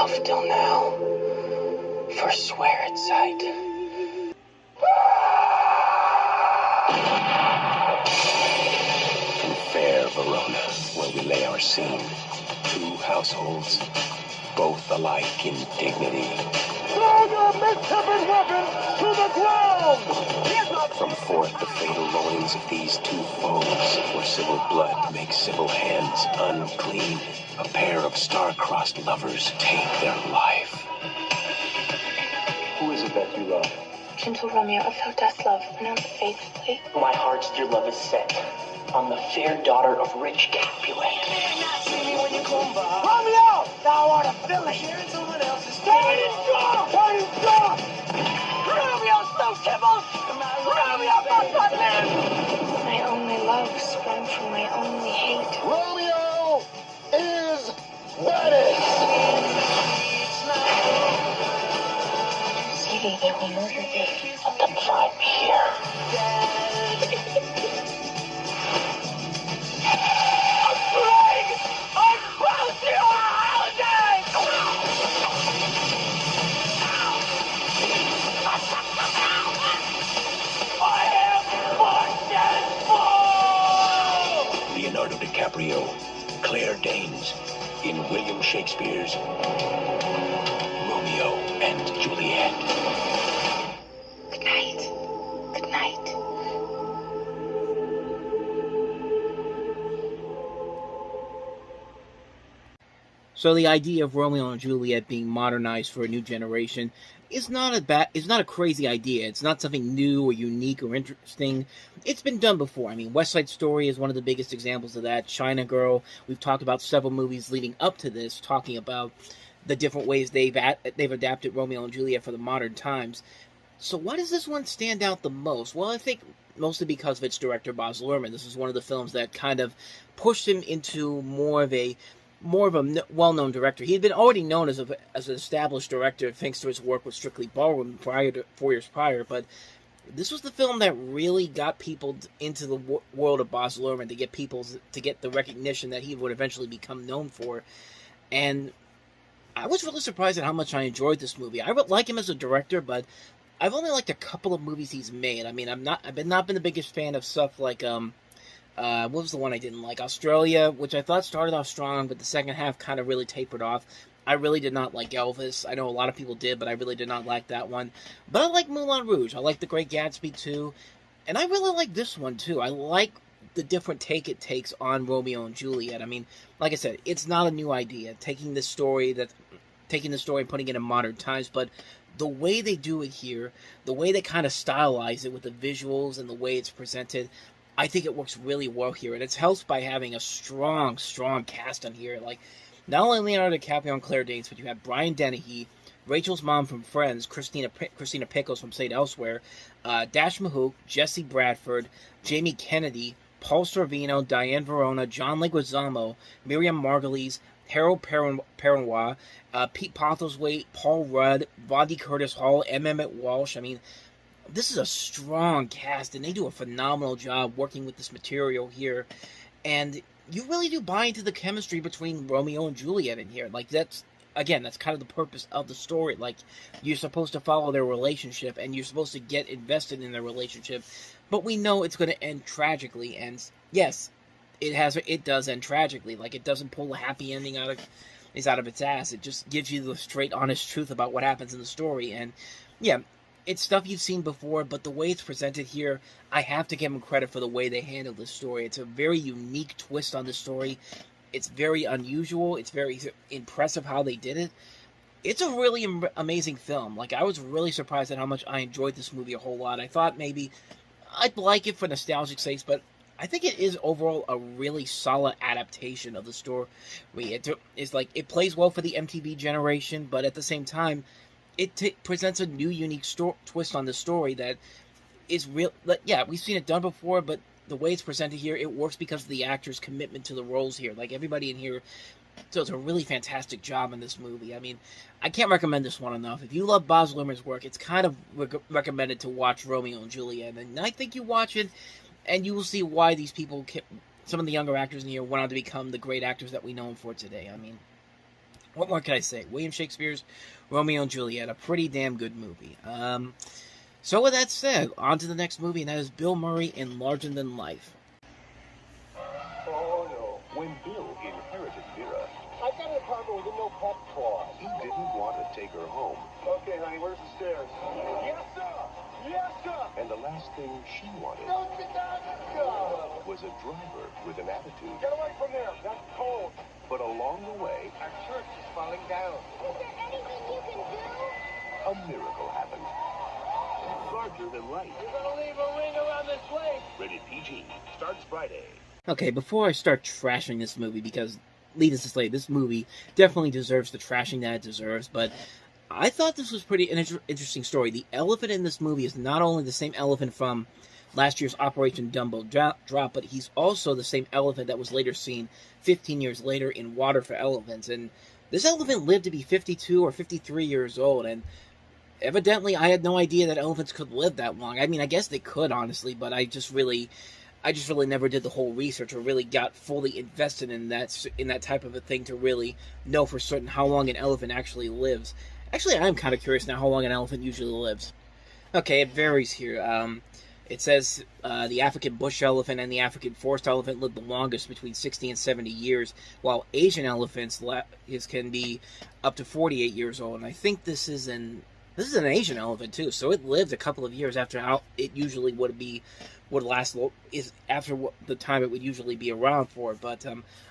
love till now. Forswear its sight. In fair Verona, where we lay our scene, two households, both alike in dignity. Throw your mistempered weapons to the ground! From forth the fatal loins of these two foes, where civil blood makes civil hands unclean, a pair of star-crossed lovers take their life. Who is it that you love? Gentle Romeo, if thou dost love, pronounce faithfully. My heart's dear love is set on the fair daughter of rich Capulet. Romeo! Thou art a villain! Stand strong! Stand strong! Romeo, so Tibbles! Romeo, Buckland! My only love sprang from my only hate. Romeo is banished! See thee, they will murder thee. Let them find me here. Leonardo DiCaprio, Claire Danes, in William Shakespeare's Romeo and Juliet. Good night. Good night. So the idea of Romeo and Juliet being modernized for a new generation is not a crazy idea. It's not something new or unique or interesting. It's been done before. I mean, West Side Story is one of the biggest examples of that. China Girl. We've talked about several movies leading up to this, talking about the different ways they've adapted Romeo and Juliet for the modern times. So why does this one stand out the most? Well, I think mostly because of its director, Baz Luhrmann. This is one of the films that kind of pushed him into more of a well-known director. He had been already known as an established director thanks to his work with Strictly Ballroom 4 years prior, but this was the film that really got people into the world of Baz Luhrmann, to get the recognition that he would eventually become known for. And I was really surprised at how much I enjoyed this movie. I would like him as a director, but I've only liked a couple of movies he's made. I mean, I've not been the biggest fan of stuff like what was the one I didn't like? Australia, which I thought started off strong, but the second half kind of really tapered off. I really did not like Elvis. I know a lot of people did, but I really did not like that one. But I like Moulin Rouge. I like The Great Gatsby too. And I really like this one too. I like the different take it takes on Romeo and Juliet. I mean, like I said, it's not a new idea. Taking the story and putting it in modern times, but the way they do it here, the way they kind of stylize it with the visuals and the way it's presented, I think it works really well here, and it's helped by having a strong cast on here. Like, not only Leonardo DiCaprio and Claire Danes, but you have Brian Dennehy, Rachel's mom from Friends, Christina Pickles from St. Elsewhere, Dash Mahook, Jesse Bradford, Jamie Kennedy, Paul Sorvino, Diane Verona, John Leguizamo, Miriam Margolyes, Harold Perrineau, Pete Postlethwaite, Paul Rudd, Vaughn Curtis Hall, M. Emmett Walsh. I mean, this is a strong cast, and they do a phenomenal job working with this material here. And you really do buy into the chemistry between Romeo and Juliet in here. Like, that's kind of the purpose of the story. Like, you're supposed to follow their relationship, and you're supposed to get invested in their relationship. But we know it's going to end tragically, and yes, it does end tragically. Like, it doesn't pull a happy ending out of its ass. It just gives you the straight, honest truth about what happens in the story. And yeah, it's stuff you've seen before, but the way it's presented here, I have to give them credit for the way they handle this story. It's a very unique twist on the story. It's very unusual. It's very impressive how they did it. It's a really amazing film. Like, I was really surprised at how much I enjoyed this movie a whole lot. I thought maybe I'd like it for nostalgic sakes, but I think it is overall a really solid adaptation of the story. It plays well for the MTV generation, but at the same time, it presents a new, unique twist on the story that is real. Yeah, we've seen it done before, but the way it's presented here, it works because of the actors' commitment to the roles here. Like, everybody in here does a really fantastic job in this movie. I mean, I can't recommend this one enough. If you love Baz Luhrmann's work, it's kind of recommended to watch Romeo and Juliet. And I think you watch it, and you will see why these people, some of the younger actors in here, went on to become the great actors that we know them for today. I mean, what more can I say? William Shakespeare's Romeo and Juliet, a pretty damn good movie. So with that said, on to the next movie, and that is Bill Murray in Larger Than Life. Oh no. When Bill inherited Vera, I got an apartment with a no pet clause. he didn't want to take her home. Okay, honey, where's the stairs? Yes, sir! Yes, sir! And the last thing she wanted Don't sit down, go! was a driver with an attitude. Get away from there! That's cold! But along the way, Our church is falling down. Is there anything you can do? a miracle happened. Larger than life. You're gonna leave a ring around this place! Rated PG. Starts Friday. Okay, before I start trashing this movie, because, needless to say, this movie definitely deserves the trashing that it deserves, but I thought this was pretty interesting story. The elephant in this movie is not only the same elephant from last year's Operation Dumbo Drop, but he's also the same elephant that was later seen 15 years later in Water for Elephants. And this elephant lived to be 52 or 53 years old, and evidently I had no idea that elephants could live that long. I mean, I guess they could, honestly, but I just really never did the whole research or really got fully invested in that type of a thing to really know for certain how long an elephant actually lives. Actually, I am kind of curious now how long an elephant usually lives. Okay, it varies here. It says the African bush elephant and the African forest elephant live the longest, between 60 and 70 years, while Asian elephants can be up to 48 years old. And I think this is an Asian elephant too, so it lived a couple of years after how it usually would last after the time it would usually be around for. But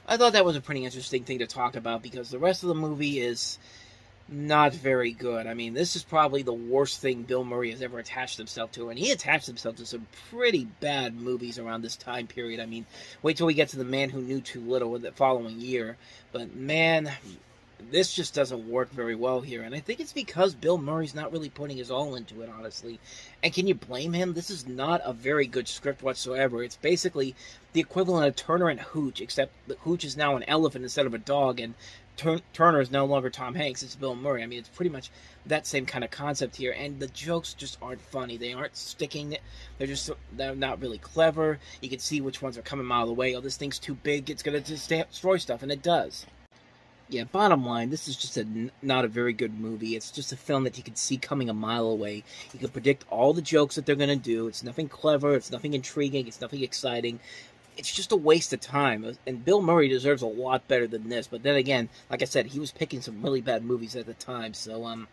I thought that was a pretty interesting thing to talk about, because the rest of the movie is not very good. I mean, this is probably the worst thing Bill Murray has ever attached himself to, and he attached himself to some pretty bad movies around this time period. I mean, wait till we get to The Man Who Knew Too Little the following year, but man, this just doesn't work very well here, and I think it's because Bill Murray's not really putting his all into it, honestly. And can you blame him? This is not a very good script whatsoever. It's basically the equivalent of Turner and Hooch, except that Hooch is now an elephant instead of a dog, and Turner is no longer Tom Hanks, it's Bill Murray. I mean, it's pretty much that same kind of concept here, and the jokes just aren't funny. They aren't sticking. They're not really clever. You can see which ones are coming a mile away. Oh, this thing's too big, it's going to destroy stuff, and it does. Yeah, bottom line, this is just not a very good movie. It's just a film that you can see coming a mile away. You can predict all the jokes that they're going to do. It's nothing clever, it's nothing intriguing, it's nothing exciting. It's just a waste of time, and Bill Murray deserves a lot better than this. But then again, like I said, he was picking some really bad movies at the time, so,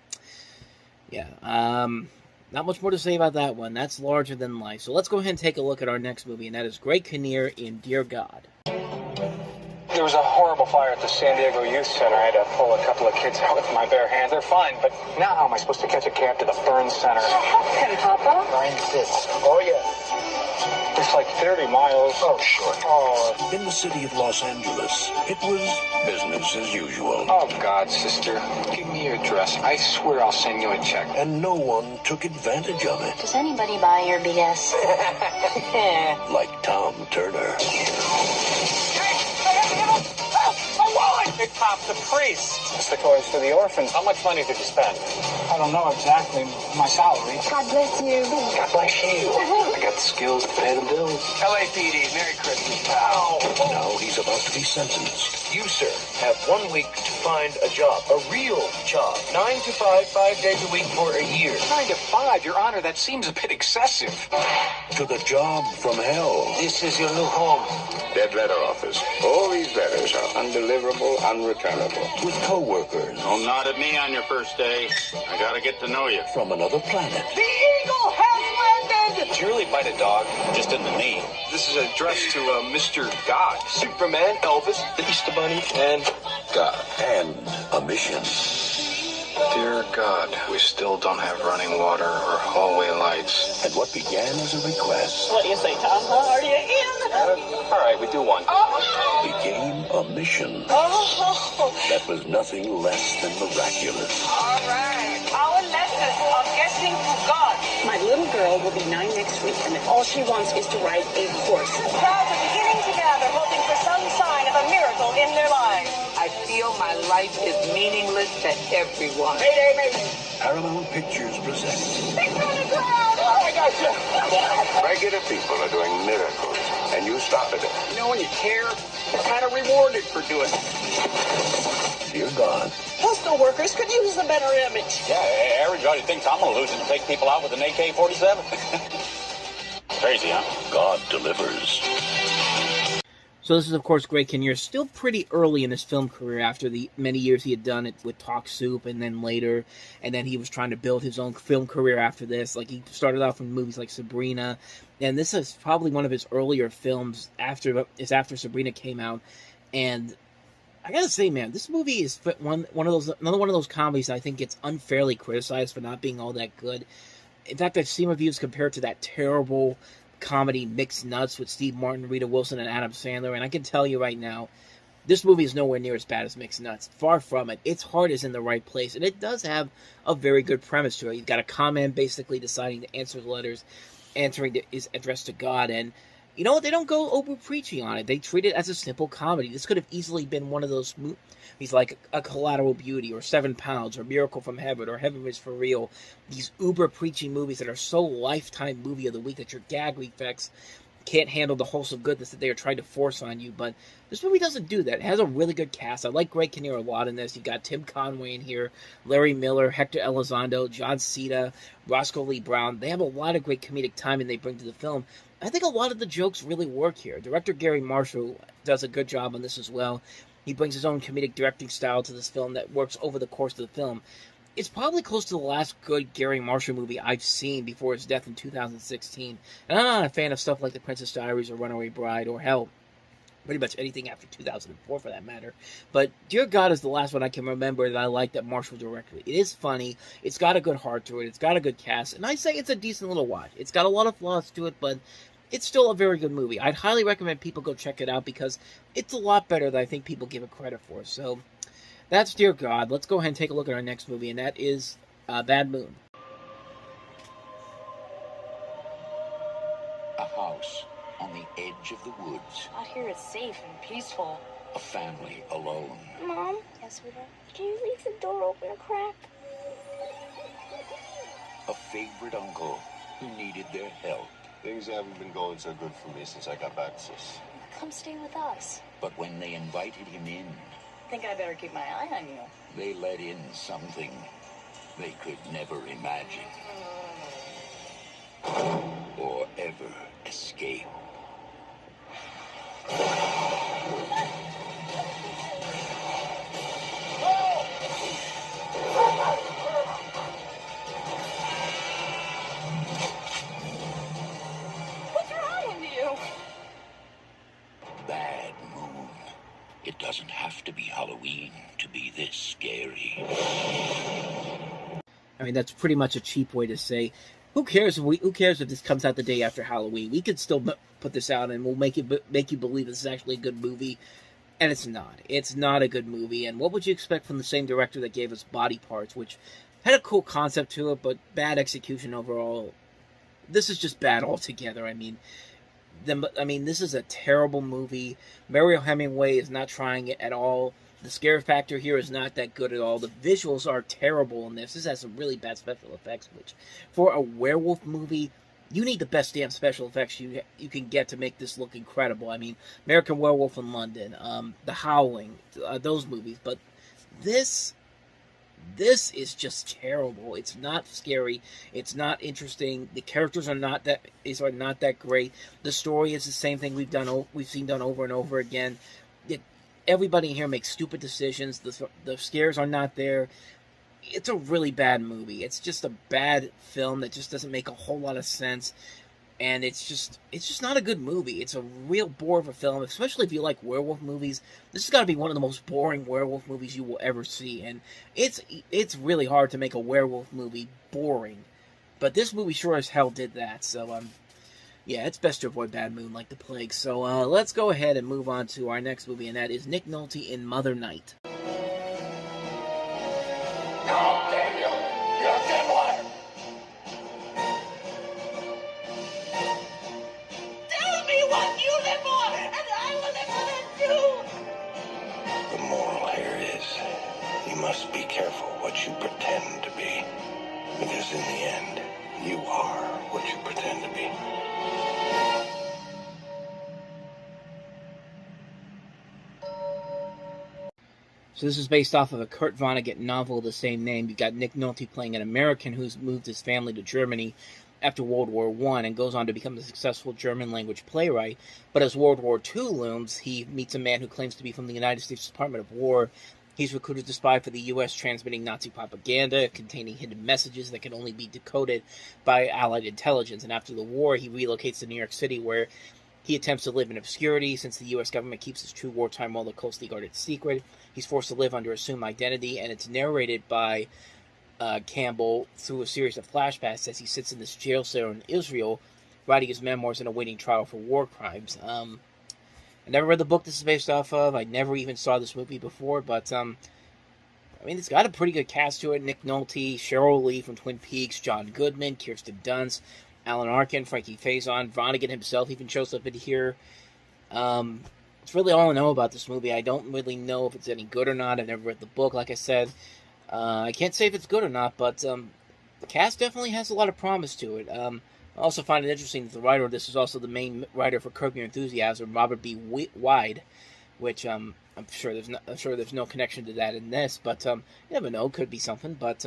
yeah, not much more to say about that one. That's Larger Than Life. So let's go ahead and take a look at our next movie, and that is Greg Kinnear in Dear God. There was a horrible fire at the San Diego Youth Center. I had to pull a couple of kids out with my bare hands. They're fine, but now how am I supposed to catch a cab to the Fern Center? Help him, Papa. I insist. Oh, yeah. It's like 30 miles. Oh, sure. Oh, In the city of Los Angeles, it was business as usual. oh God, sister. Give me your address. I swear I'll send you a check. And no one took advantage of it, Does anybody buy your BS? like Tom Turner. Big Pop, the priest. It's the toys for the orphans. How much money did you spend? I don't know exactly. My salary. God bless you. God bless you. I got the skills to pay the bills. LAPD, Merry Christmas, pal. Now he's about to be sentenced. You, sir, have 1 week to find a job, a real job. 9 to 5, 5 days a week for a year. 9 to 5, Your Honor, that seems a bit excessive. To the job from hell. This is your new home. Dead letter office. All these letters are undeliverable, unreturnable. With co-workers Don't nod at me on your first day. I gotta get to know you. from another planet. The eagle has landed! Did you really bite a dog? Just in the knee. This is addressed to Mr. God. Superman, Elvis, the Easter Bunny, and God. And a mission. Dear God, we still don't have running water or hallway lights. And what began as a request What do you say, Tom? Are you in? All right, we do one. became a mission that was nothing less than miraculous. All right. Our lesson of getting to God. My little girl will be 9 next week, and all she wants is to ride a horse. Crowds are beginning to gather, hoping for some sign of a miracle in their lives. I feel my life is meaningless to everyone. Mayday, mayday. Paramount Pictures presents It's on the ground. Oh, I got you. Regular people are doing miracles, and you started it. You know, when you care, you're kind of rewarded for doing it. Dear gone. Postal workers could use a better image. Yeah, everybody thinks I'm gonna lose it and take people out with an AK-47. Crazy, huh? God delivers. So this is, of course, Greg Kinnear, still pretty early in his film career after the many years he had done it with Talk Soup and then later, and then he was trying to build his own film career after this. Like, he started off with movies like Sabrina, and this is probably one of his earlier films after Sabrina came out. And I gotta say, man, this movie is another one of those comedies that I think gets unfairly criticized for not being all that good. In fact, I've seen reviews compared to that terrible comedy Mixed Nuts with Steve Martin, Rita Wilson, and Adam Sandler, and I can tell you right now, this movie is nowhere near as bad as Mixed Nuts. Far from it. Its heart is in the right place, and it does have a very good premise to it. You've got a con man basically deciding to answer letters, is addressed to God, and you know what? They don't go over preachy on it. They treat it as a simple comedy. This could have easily been one of those movies like A Collateral Beauty, or 7 Pounds, or Miracle from Heaven, or Heaven is for Real. These uber preachy movies that are so Lifetime movie of the week that your gag reflex can't handle the wholesome goodness that they are trying to force on you. But this movie doesn't do that. It has a really good cast. I like Greg Kinnear a lot in this. You got Tim Conway in here, Larry Miller, Hector Elizondo, John Cena, Roscoe Lee Brown. They have a lot of great comedic timing they bring to the film. I think a lot of the jokes really work here. Director Gary Marshall does a good job on this as well. He brings his own comedic directing style to this film that works over the course of the film. It's probably close to the last good Gary Marshall movie I've seen before his death in 2016. And I'm not a fan of stuff like The Princess Diaries or Runaway Bride or hell, pretty much anything after 2004 for that matter. But Dear God is the last one I can remember that I like that Marshall directed. It is funny. It's got a good heart to it. It's got a good cast. And I say it's a decent little watch. It's got a lot of flaws to it, but it's still a very good movie. I'd highly recommend people go check it out because it's a lot better than I think people give it credit for. So that's Dear God. Let's go ahead and take a look at our next movie, and that is Bad Moon. A house on the edge of the woods. Out here it's safe and peaceful. A family alone. Mom? Yes, sweetheart? Can you leave the door open a crack? A favorite uncle who needed their help. Things haven't been going so good for me since I got back, sis. Come stay with us. But when they invited him in, Think I better keep my eye on you. they let in something they could never imagine. Or ever escape. What happened to you? Bad Moon. It doesn't have to be Halloween to be this scary. I mean, that's pretty much a cheap way to say, who cares if this comes out the day after Halloween? We could still put this out and we'll make you believe this is actually a good movie. And it's not. It's not a good movie. And what would you expect from the same director that gave us Body Parts, which had a cool concept to it, but bad execution overall? This is just bad altogether. I mean, this is a terrible movie. Mario Hemingway is not trying it at all. The scare factor here is not that good at all. The visuals are terrible in this. This has some really bad special effects, which, for a werewolf movie, you need the best damn special effects you can get to make this look incredible. I mean, American Werewolf in London, The Howling, those movies. But this is just terrible. It's not scary. It's not interesting. The characters are not that great. The story is the same thing we've seen done over and over again. Everybody in here makes stupid decisions. The scares are not there. It's a really bad movie. It's just a bad film that just doesn't make a whole lot of sense. And it's just not a good movie. It's a real bore of a film, especially if you like werewolf movies. This has got to be one of the most boring werewolf movies you will ever see. And it's really hard to make a werewolf movie boring. But this movie sure as hell did that. So, yeah, it's best to avoid Bad Moon like the plague. So, let's go ahead and move on to our next movie, and that is Nick Nolte in Mother Night. Oh, damn you! You're a damn liar! Tell me what you live for, and I will live for that too! The moral here is, you must be careful what you pretend to be. Because in the end, you are what you pretend to be. So this is based off of a Kurt Vonnegut novel of the same name. You've got Nick Nolte playing an American who's moved his family to Germany after World War I and goes on to become a successful German-language playwright. But as World War II looms, he meets a man who claims to be from the United States Department of War. He's recruited to spy for the U.S., transmitting Nazi propaganda containing hidden messages that can only be decoded by Allied intelligence. And after the war, he relocates to New York City, where he attempts to live in obscurity since the U.S. government keeps his true wartime role a closely guarded secret. He's forced to live under assumed identity, and it's narrated by Campbell through a series of flashbacks as he sits in this jail cell in Israel, writing his memoirs and awaiting trial for war crimes. I never read the book this is based off of. I never even saw this movie before, but I mean, it's got a pretty good cast to it. Nick Nolte, Cheryl Lee from Twin Peaks, John Goodman, Kirsten Dunst, Alan Arkin, Frankie Faison, Vonnegut himself even shows up in here. It's really all I know about this movie. I don't really know if it's any good or not. I've never read the book, like I said. I can't say if it's good or not, but the cast definitely has a lot of promise to it. I also find it interesting that the writer of this is also the main writer for Curb Your Enthusiasm, Robert B. Wide, which I'm sure there's no connection to that in this, but you never know, could be something. But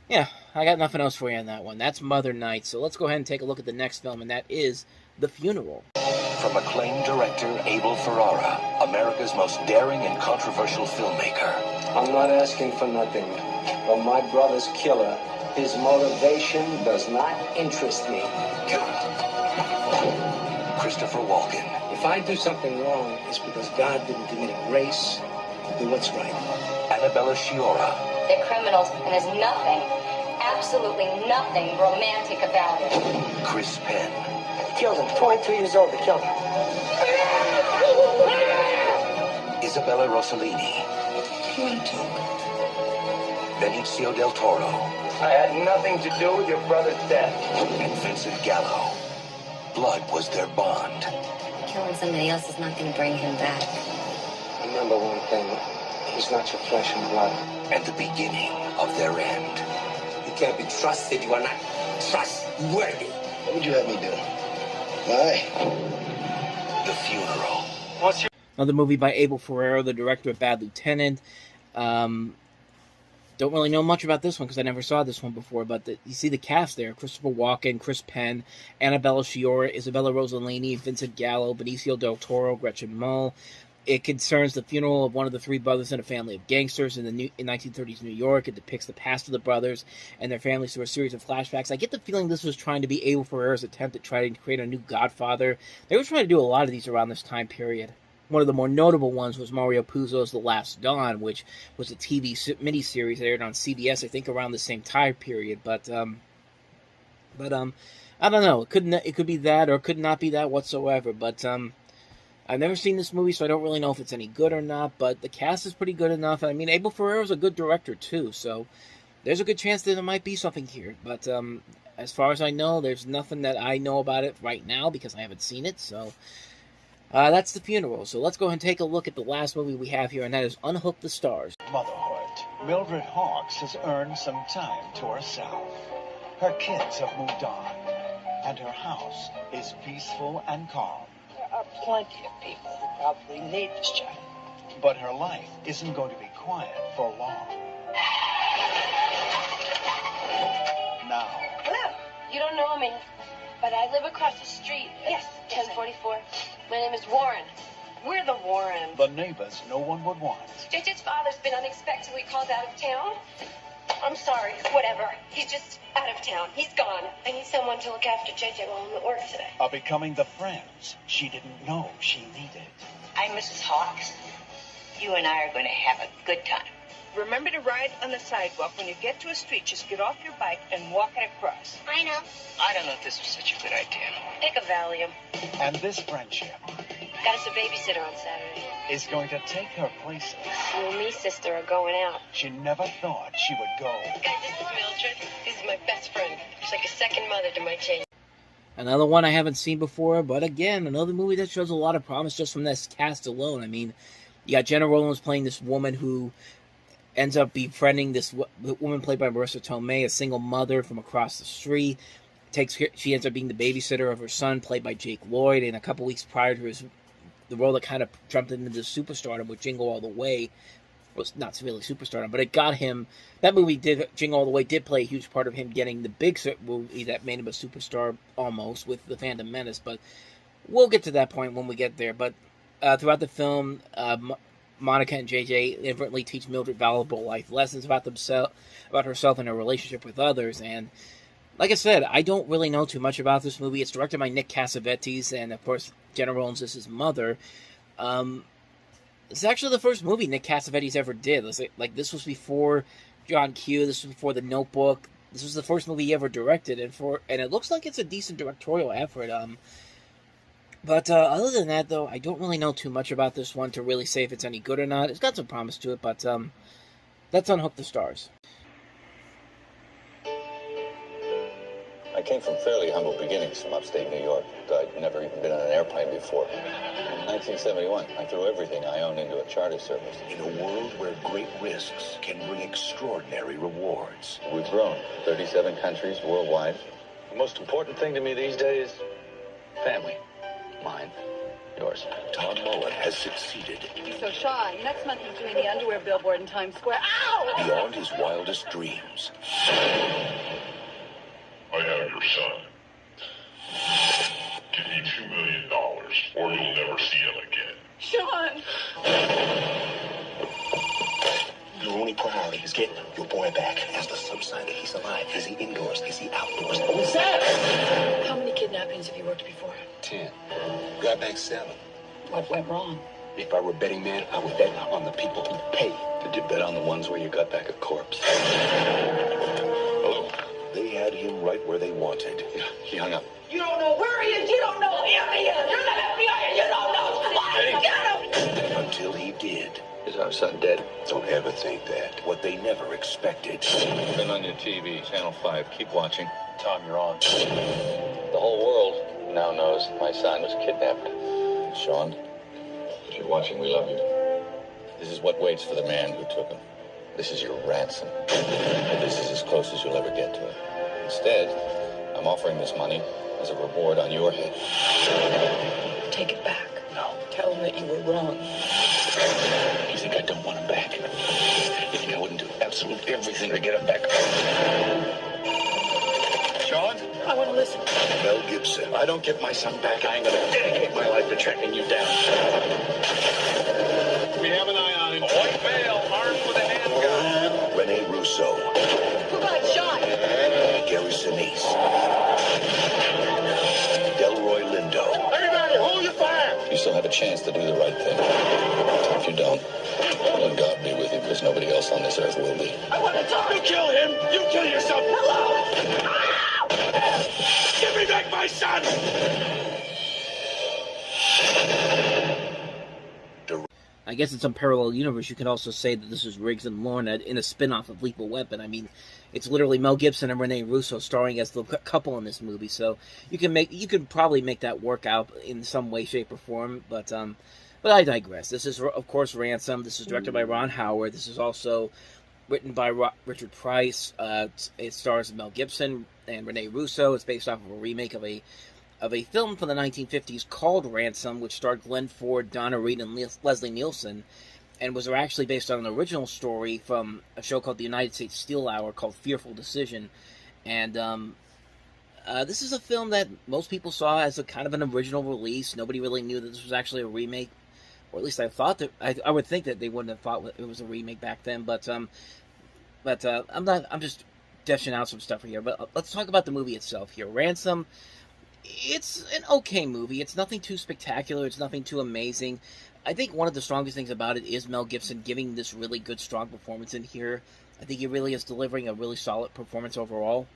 yeah, I got nothing else for you on that one. That's Mother Night. So let's go ahead and take a look at the next film, and that is The Funeral. From acclaimed director Abel Ferrara, America's most daring and controversial filmmaker. I'm not asking for nothing, but my brother's killer, his motivation does not interest me. Christopher Walken. If I do something wrong, it's because God didn't give me the grace to do what's right. Annabella Sciorra. They're criminals, and there's nothing, absolutely nothing romantic about it. Chris Penn. Killed him, 22 years old, they killed him. Isabella Rossellini. You want to talk? Benicio del Toro. I had nothing to do with your brother's death. And Vincent Gallo. Blood was their bond. Killing somebody else is not going to bring him back. Remember one thing, he's not your flesh and blood. And the beginning of their end. You can't be trusted, you are not trustworthy. What would you have me do? Lie? The Funeral. Another movie by Abel Ferrara, the director of Bad Lieutenant. Don't really know much about this one because I never saw this one before, but you see the cast there. Christopher Walken, Chris Penn, Annabella Sciorra, Isabella Rossellini, Vincent Gallo, Benicio del Toro, Gretchen Mol. It concerns the funeral of one of the three brothers in a family of gangsters in 1930s New York. It depicts the past of the brothers and their families through a series of flashbacks. I get the feeling this was trying to be Abel Ferrara's attempt at trying to create a new Godfather. They were trying to do a lot of these around this time period. One of the more notable ones was Mario Puzo's The Last Dawn, which was a TV miniseries that aired on CBS, I think, around the same time period. But I don't know. It could be that, or it could not be that whatsoever. But I've never seen this movie, so I don't really know if it's any good or not. But the cast is pretty good enough. I mean, Abel Ferrara's a good director too, so there's a good chance that there might be something here. But as far as I know, there's nothing that I know about it right now because I haven't seen it. So. That's The Funeral. So let's go ahead and take a look at the last movie we have here, and that is Unhook the Stars. Motherhood. Mildred Hawks has earned some time to herself. Her kids have moved on, and her house is peaceful and calm. There are plenty of people who probably need this child. But her life isn't going to be quiet for long. Now. Hello. You don't know me, but I live across the street. Yes. 1044. My name is Warren. We're the Warrens. The neighbors no one would want. JJ's father's been unexpectedly called out of town. I'm sorry, whatever. He's just out of town. He's gone. I need someone to look after JJ while I'm at work today. Are becoming the friends she didn't know she needed. I'm Mrs. Hawks. You and I are going to have a good time. Remember to ride on the sidewalk. When you get to a street, just get off your bike and walk it across. I know. I don't know if this was such a good idea. Pick a Valium. And this friendship Got us a babysitter on Saturday. is going to take her places You and me, sister, are going out. she never thought she would go. Guys, this is Mildred. This is my best friend. She's like a second mother to my JJ. Another one I haven't seen before, but again, another movie that shows a lot of promise just from this cast alone. I mean, you got Jenna Rollins playing this woman who ends up befriending this woman played by Marissa Tomei, a single mother from across the street. She ends up being the babysitter of her son, played by Jake Lloyd, and a couple weeks prior to his the role that kind of jumped him into superstardom with Jingle All the Way. Was not really superstardom, but it got him. That movie Jingle All the Way did play a huge part of him getting the big movie that made him a superstar almost with The Phantom Menace. But we'll get to that point when we get there. But throughout the film, Monica and JJ inadvertently teach Mildred valuable life lessons about herself and her relationship with others. And like I said, I don't really know too much about this movie. It's directed by Nick Cassavetes, and of course, Jenna Rollins is his mother. It's actually the first movie Nick Cassavetes ever did. Like this was before John Q. This was before The Notebook. This was the first movie he ever directed, and it looks like it's a decent directorial effort. But other than that, though, I don't really know too much about this one to really say if it's any good or not. It's got some promise to it, but let's unhook the stars. I came from fairly humble beginnings from upstate New York. I'd never even been on an airplane before. In 1971, I threw everything I owned into a charter service. In a world where great risks can bring extraordinary rewards. We've grown 37 countries worldwide. The most important thing to me these days, family. Mine, yours. Tom Mullen has succeeded. So, Sean, next month he's doing the underwear billboard in Times Square. Ow! Beyond his wildest dreams. I am your son. Give me $2 million, or you'll never see him again. Sean! Your only priority is getting your boy back. As the some sign that he's alive. Is he indoors? Is he outdoors? What's that? How many kidnappings have you worked before? 10. Got back 7. What went wrong? If I were a betting man, I would bet on the people who pay. Did you bet on the ones where you got back a corpse? Hello? They had him right where they wanted. Yeah, he hung up. You don't know where he is. You don't know if he is. You're the FBI and you don't know why. Get him! Until he did. Is our son dead? Don't ever think that. What they never expected. Been on your TV, Channel 5. Keep watching. Tom, you're on. The whole world now knows my son was kidnapped. Sean, if you're watching, we love you. This is what waits for the man who took him. This is your ransom. But this is as close as you'll ever get to it. Instead, I'm offering this money as a reward on your head. Take it back. No. Tell him that you were wrong. You think I don't want him back? You think I wouldn't do absolutely everything to get him back? Sean? I want to listen. Mel Gibson. If I don't get my son back, I ain't gonna dedicate my life to tracking you down. We have an eye on him. White veil, armed with a handgun. Rene Russo. Who got shot? Gary Sinise. Delroy Lindo. Everybody, hold your fire! You still have a chance to do the right thing. If you don't, let God be with you, because nobody else on this earth will be. I want to talk. You kill him! You kill yourself! Hello! Give me back my son! I guess in some parallel universe, you could also say that this is Riggs and Lorna in a spin-off of Lethal Weapon. I mean, it's literally Mel Gibson and Rene Russo starring as the couple in this movie, so you can probably make that work out in some way, shape, or form. But I digress. This is, of course, Ransom. This is directed by Ron Howard. This is also written by Richard Price. It stars Mel Gibson and Rene Russo. It's based off of a remake of a film from the 1950s called Ransom, which starred Glenn Ford, Donna Reed, and Leslie Nielsen, and was actually based on an original story from a show called The United States Steel Hour called Fearful Decision. And this is a film that most people saw as a kind of an original release. Nobody really knew that this was actually a remake, or at least I thought that I would think that they wouldn't have thought it was a remake back then. But I'm just dishing out some stuff here. But let's talk about the movie itself here. Ransom. It's an okay movie. It's nothing too spectacular. It's nothing too amazing. I think one of the strongest things about it is Mel Gibson giving this really good, strong performance in here. I think he really is delivering a really solid performance overall.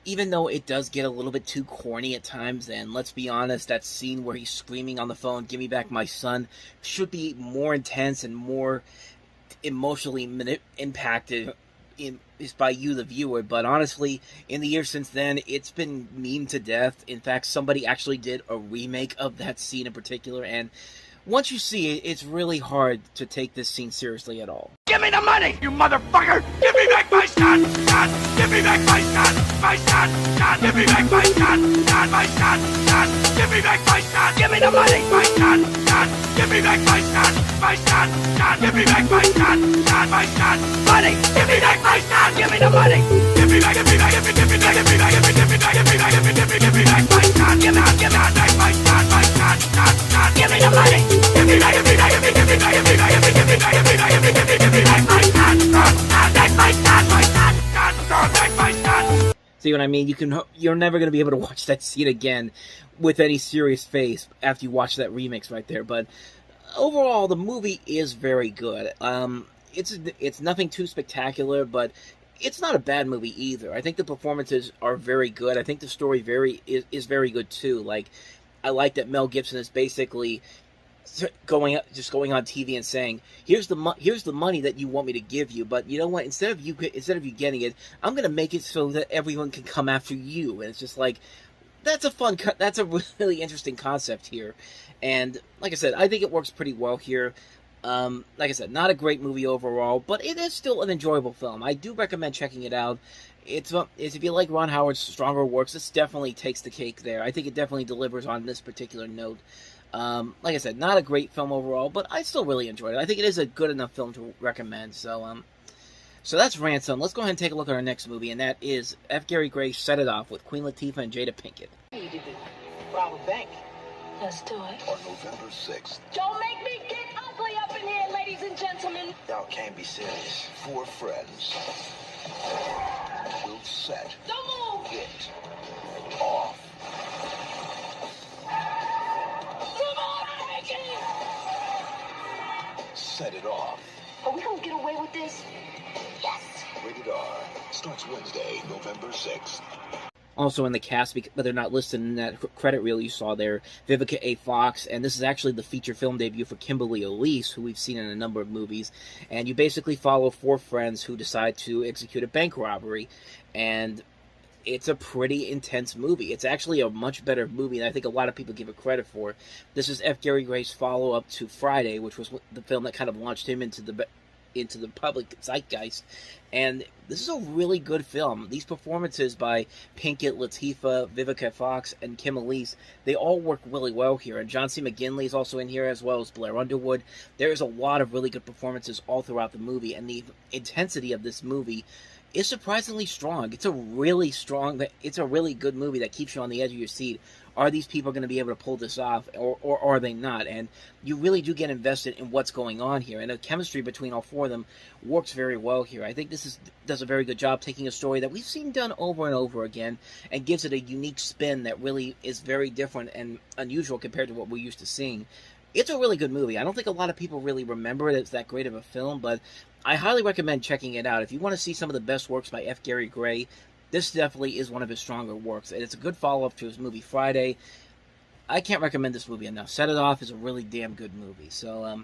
Even though it does get a little bit too corny at times, and let's be honest, that scene where he's screaming on the phone, "Give me back my son," should be more intense and more emotionally impacted is by you, the viewer. But honestly, in the years since then, it's been memed to death. In fact, somebody actually did a remake of that scene in particular, and once you see it, it's really hard to take this scene seriously at all. Give me the money, you motherfucker! Give me back my son! Son! Give me back my son! My son! Son! Give me back my son! Son! My son! Son! Give me back my son! Give me the money! My son! Son! Give me back my son! My son! Son! Give me back my son! Son! My son! Money! Give me back my son! Give me the money! Give me back! Give me back! Give me back! Give me back! Give me back! Give me back! Give me back! Give me back my son! Give me back my son! My son! Son! Give me the money! Give me back! Give me back! Give me back! Give me back! Give me back! Give me back! Give me back! Give me back my son! Back my son! My son! Back my son! See what I mean? You're never going to be able to watch that scene again with any serious face after you watch that remix right there. But overall, the movie is very good. It's nothing too spectacular, but it's not a bad movie either. I think the performances are very good. I think the story is very good too. Like, I like that Mel Gibson is basically going on TV and saying, here's the money that you want me to give you, but you know what, instead of you getting it, I'm going to make it so that everyone can come after you. And it's just like, that's a really interesting concept here. And like I said, I think it works pretty well here. Like I said, not a great movie overall, but it is still an enjoyable film. I do recommend checking it out. It's if you like Ron Howard's stronger works, this definitely takes the cake there. I think it definitely delivers on this particular note. Like I said, not a great film overall, but I still really enjoyed it. I think it is a good enough film to recommend. So that's Ransom. Let's go ahead and take a look at our next movie, and that is F. Gary Gray's Set It Off with Queen Latifah and Jada Pinkett. What do you do? Rob a bank. Let's do it. On November 6th. Don't make me get ugly up in here, ladies and gentlemen. Y'all can't be serious. 4 friends will set Don't move. it off. Set it off. Are we gonna get away with this? Yes. Rated R. Starts Wednesday, November 6th. Also in the cast, but they're not listed in that credit reel you saw there, Vivica A. Fox, and this is actually the feature film debut for Kimberly Elise, who we've seen in a number of movies. And you basically follow 4 friends who decide to execute a bank robbery, and it's a pretty intense movie. It's actually a much better movie than I think a lot of people give it credit for. This is F. Gary Gray's follow-up to Friday, which was the film that kind of launched him into the public zeitgeist. And this is a really good film. These performances by Pinkett, Latifah, Vivica Fox, and Kim Elise, they all work really well here. And John C. McGinley is also in here, as well as Blair Underwood. There is a lot of really good performances all throughout the movie, and the intensity of this movie is surprisingly strong. It's a really good movie that keeps you on the edge of your seat. Are these people going to be able to pull this off, or are they not? And you really do get invested in what's going on here. And the chemistry between all 4 of them works very well here. I think this does a very good job taking a story that we've seen done over and over again and gives it a unique spin that really is very different and unusual compared to what we're used to seeing. It's a really good movie. I don't think a lot of people really remember it as that great of a film, but I highly recommend checking it out. If you want to see some of the best works by F. Gary Gray, this definitely is one of his stronger works, and it's a good follow-up to his movie Friday. I can't recommend this movie enough. Set It Off is a really damn good movie. So,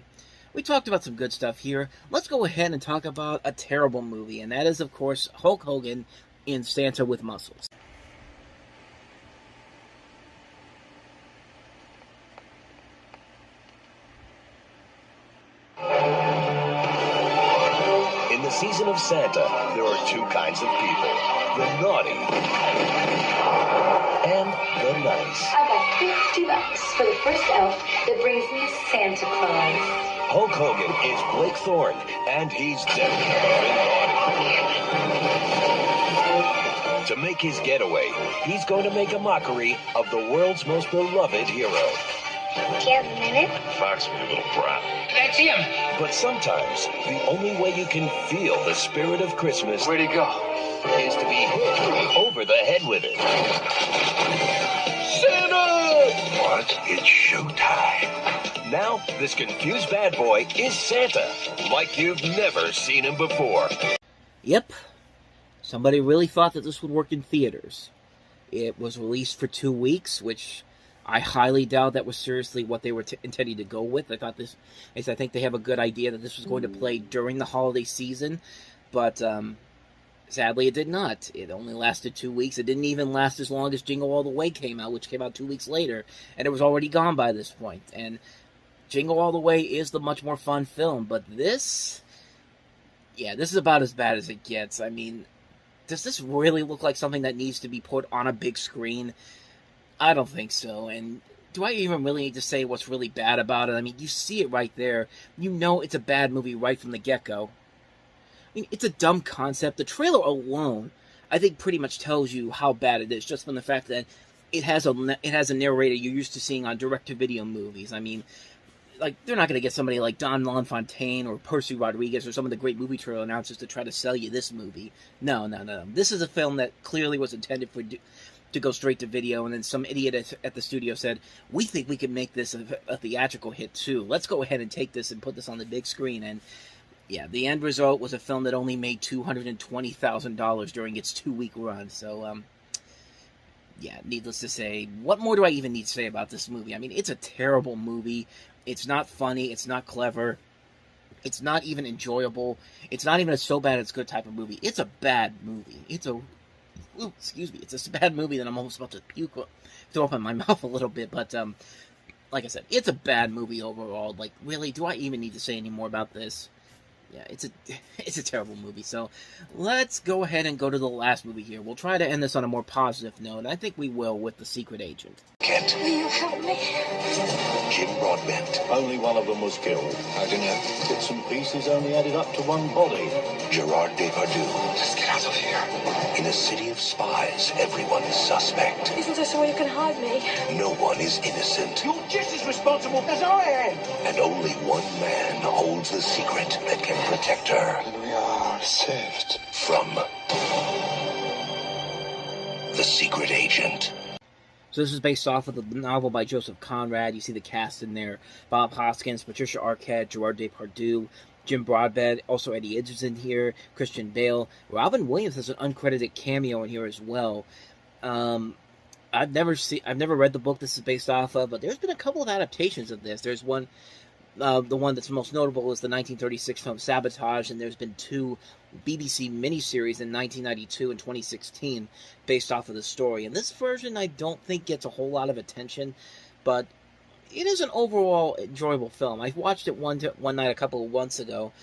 we talked about some good stuff here. Let's go ahead and talk about a terrible movie, and that is, of course, Hulk Hogan in Santa with Muscles. In the season of Santa, there are 2 kinds of people. The naughty and the nice. I got $50 for the first elf that brings me Santa Claus. Hulk Hogan is Blake Thorne, and he's definitely naughty. To make his getaway, he's going to make a mockery of the world's most beloved hero. Do you have a minute? Fox me, little brat. That's him. But sometimes, the only way you can feel the spirit of Christmas... Where'd he go? ...is to be hit over the head with it. Santa! What? It's showtime. Now, this confused bad boy is Santa, like you've never seen him before. Yep. Somebody really thought that this would work in theaters. It was released for 2 weeks, which I highly doubt that was seriously what they were intending to go with. I think they have a good idea that this was going to play during the holiday season, but sadly it did not. It only lasted 2 weeks. It didn't even last as long as Jingle All the Way came out, which came out 2 weeks later, and it was already gone by this point. And Jingle All the Way is the much more fun film, but this... Yeah, this is about as bad as it gets. I mean, does this really look like something that needs to be put on a big screen? I don't think so, and do I even really need to say what's really bad about it? I mean, you see it right there. You know it's a bad movie right from the get-go. I mean, it's a dumb concept. The trailer alone, I think, pretty much tells you how bad it is, just from the fact that it has a narrator you're used to seeing on direct-to-video movies. I mean, like, they're not going to get somebody like Don LaFontaine or Percy Rodriguez or some of the great movie trailer announcers to try to sell you this movie. No. This is a film that clearly was intended to go straight to video, and then some idiot at the studio said, we think we can make this a theatrical hit too. Let's go ahead and take this and put this on the big screen. And yeah, the end result was a film that only made $220,000 during its 2-week run. So, yeah, needless to say, what more do I even need to say about this movie? I mean, it's a terrible movie. It's not funny. It's not clever. It's not even enjoyable. It's not even a so bad it's good type of movie. It's a bad movie. It's a bad movie that I'm almost about to throw up in my mouth a little bit. But, like I said, it's a bad movie overall. Like, really, do I even need to say any more about this? Yeah, it's a terrible movie. So let's go ahead and go to the last movie here. We'll try to end this on a more positive note, and I think we will with The Secret Agent. Kent. Will you help me? Jim Broadbent. Only one of them was killed. How do you know? Bits and pieces only added up to one body. Gerard Depardieu. Let's get out of here. In a city of spies, everyone's suspect. Isn't there somewhere you can hide me? No one is innocent. You're just as responsible as I am. And only one man holds the secret that can protect her. We are saved. From The Secret Agent. So this is based off of the novel by Joseph Conrad. You see the cast in there. Bob Hoskins, Patricia Arquette, Gerard Depardieu, Jim Broadbent, also Eddie Izzard's in here, Christian Bale. Robin Williams has an uncredited cameo in here as well. I've never read the book this is based off of, but there's been a couple of adaptations of this. There's one, the one that's most notable is the 1936 film Sabotage, and there's been 2 BBC miniseries in 1992 and 2016 based off of the story. And this version I don't think gets a whole lot of attention, but it is an overall enjoyable film. I watched it one night a couple of months ago,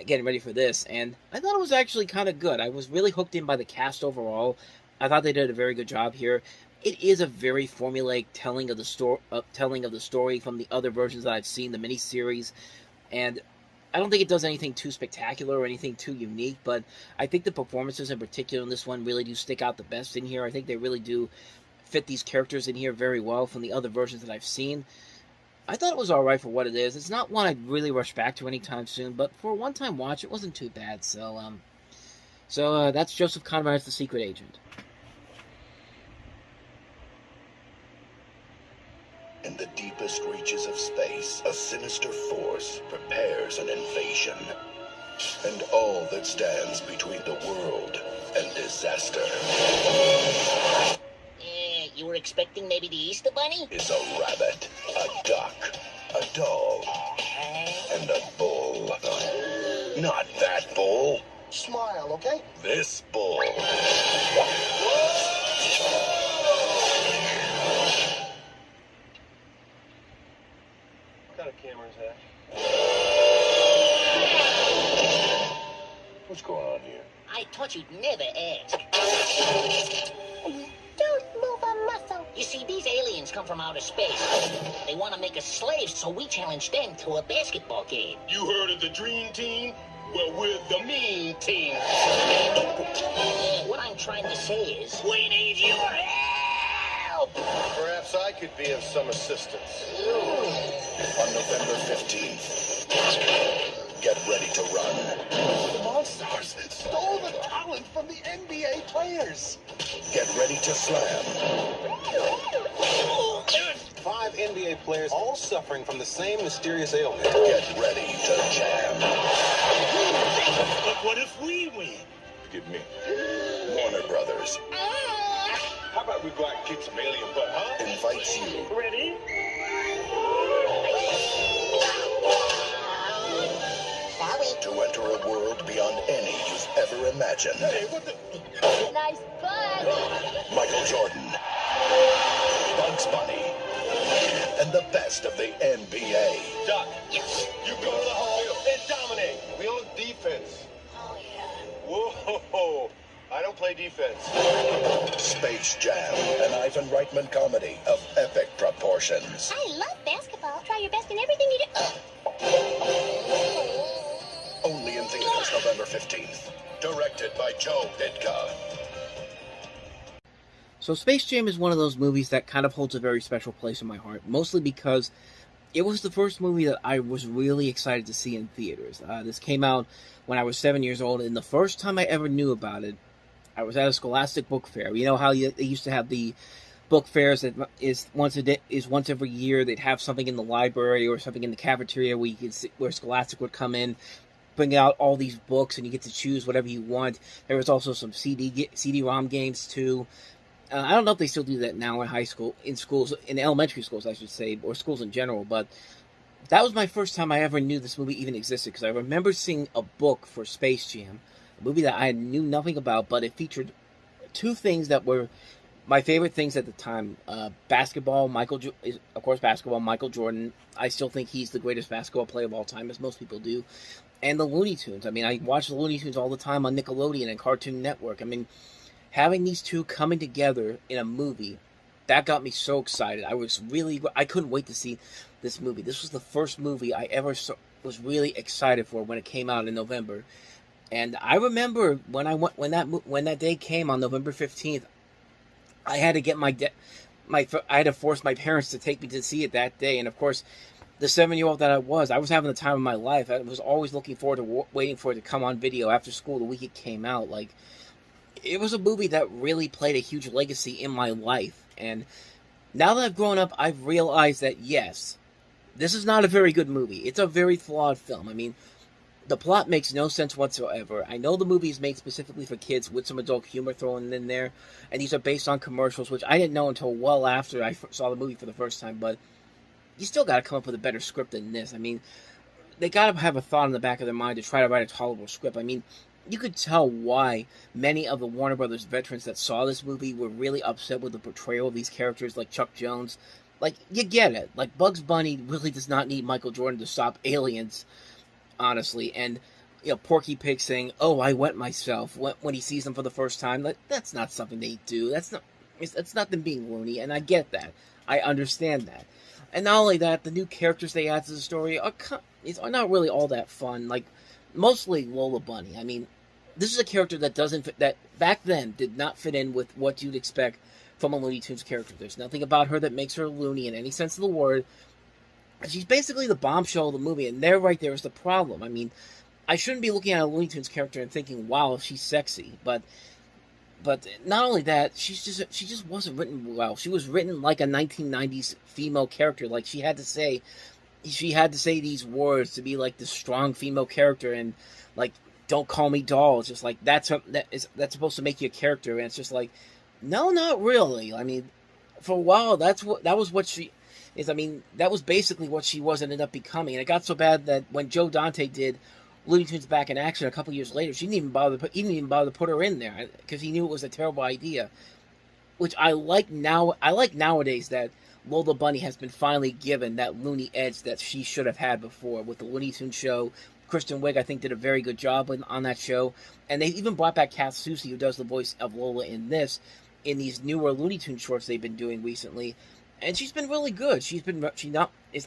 getting ready for this, and I thought it was actually kind of good. I was really hooked in by the cast overall. I thought they did a very good job here. It is a very formulaic telling of the story from the other versions that I've seen, the miniseries, and I don't think it does anything too spectacular or anything too unique, but I think the performances in particular in this one really do stick out the best in here. I think they really do fit these characters in here very well from the other versions that I've seen. I thought it was alright for what it is. It's not one I'd really rush back to anytime soon, but for a one-time watch, it wasn't too bad. So that's Joseph Conrad's The Secret Agent. In the deepest reaches of space, a sinister force prepares an invasion. And all that stands between the world and disaster you were expecting maybe the Easter Bunny? is a rabbit, a duck, a dog, and a bull. Not that bull. Smile, okay? This bull. What kind of camera is that? What's going on here? I thought you'd never ask. Don't move a muscle. You see, these aliens come from outer space. They want to make us slaves, so we challenge them to a basketball game. You heard of the Dream Team? Well, we're the Mean Team. What I'm trying to say is, We need your help! Perhaps I could be of some assistance. On November 15th, get ready to run. The Monstars stole the talent from the NBA players. Get ready to slam. 5 NBA players all suffering from the same mysterious ailment. Get ready to jam. But what if we win? Give me Warner Brothers How about we go out and kick some alien butt, huh? invites you Ready? to enter a world beyond any you've ever imagined. Hey, what the... Nice butt. Michael Jordan, Bugs Bunny, and the best of the NBA. Doc, yes. You go to the hole and dominate. We own defense. Oh, yeah. Whoa. I don't play defense. Space Jam, an Ivan Reitman comedy of epic proportions. I love basketball. Try your best in everything you do. Only in theaters November 15th. Directed by Joe Ditka. So Space Jam is one of those movies that kind of holds a very special place in my heart, mostly because it was the first movie that I was really excited to see in theaters. This came out when I was 7 years old, and the first time I ever knew about it, I was at a Scholastic book fair. You know how they used to have the book fairs that is once every year. They'd have something in the library or something in the cafeteria where you could see, where Scholastic would come in, bring out all these books, and you get to choose whatever you want. There was also some CD-ROM games too. I don't know if they still do that now in schools, in elementary schools, I should say, or schools in general. But that was my first time I ever knew this movie even existed, because I remember seeing a book for Space Jam, a movie that I knew nothing about, but it featured two things that were my favorite things at the time. Basketball, of course, Michael Jordan. I still think he's the greatest basketball player of all time, as most people do. And the Looney Tunes. I mean, I watch the Looney Tunes all the time on Nickelodeon and Cartoon Network. I mean, having these two coming together in a movie, that got me so excited. I couldn't wait to see this movie. This was the first movie I ever was really excited for when it came out in November. And I remember when that day came on November 15th, I had to get I had to force my parents to take me to see it that day. And of course, the 7-year-old that I was having the time of my life. I was always looking forward to waiting for it to come on video after school the week it came out. Like, it was a movie that really played a huge legacy in my life. And now that I've grown up, I've realized that, yes, this is not a very good movie. It's a very flawed film. I mean, the plot makes no sense whatsoever. I know the movie is made specifically for kids with some adult humor thrown in there. And these are based on commercials, which I didn't know until well after I saw the movie for the first time. But you still got to come up with a better script than this. I mean, they got to have a thought in the back of their mind to try to write a tolerable script. I mean, you could tell why many of the Warner Brothers veterans that saw this movie were really upset with the portrayal of these characters like Chuck Jones. Like, you get it. Like, Bugs Bunny really does not need Michael Jordan to stop aliens, honestly. And, you know, Porky Pig saying, "Oh, I wet myself," when he sees them for the first time. Like, that's not something they do. That's not them being loony, and I get that. I understand that. And not only that, the new characters they add to the story are not really all that fun. Like, mostly Lola Bunny. I mean, this is a character that that back then did not fit in with what you'd expect from a Looney Tunes character. There's nothing about her that makes her loony in any sense of the word. She's basically the bombshell of the movie, and right there is the problem. I mean, I shouldn't be looking at a Looney Tunes character and thinking, "Wow, she's sexy," but not only that, she just wasn't written well. She was written like a 1990s female character. Like, she had to say these words to be like this strong female character, and like, "Don't call me doll." It's just like that's supposed to make you a character, and it's just like, no, not really. I mean, for a while, that was what she is. I mean, that was basically what she was ended up becoming, and it got so bad that when Joe Dante did Looney Tunes Back in Action a couple years later, he didn't even bother to put her in there because he knew it was a terrible idea. Which I like now. I like nowadays that Lola Bunny has been finally given that loony edge that she should have had before with the Looney Tunes show. Kristen Wiig, I think, did a very good job on that show, and they even brought back Kath Soucie, who does the voice of Lola in these newer Looney Tunes shorts they've been doing recently, and she's been really good.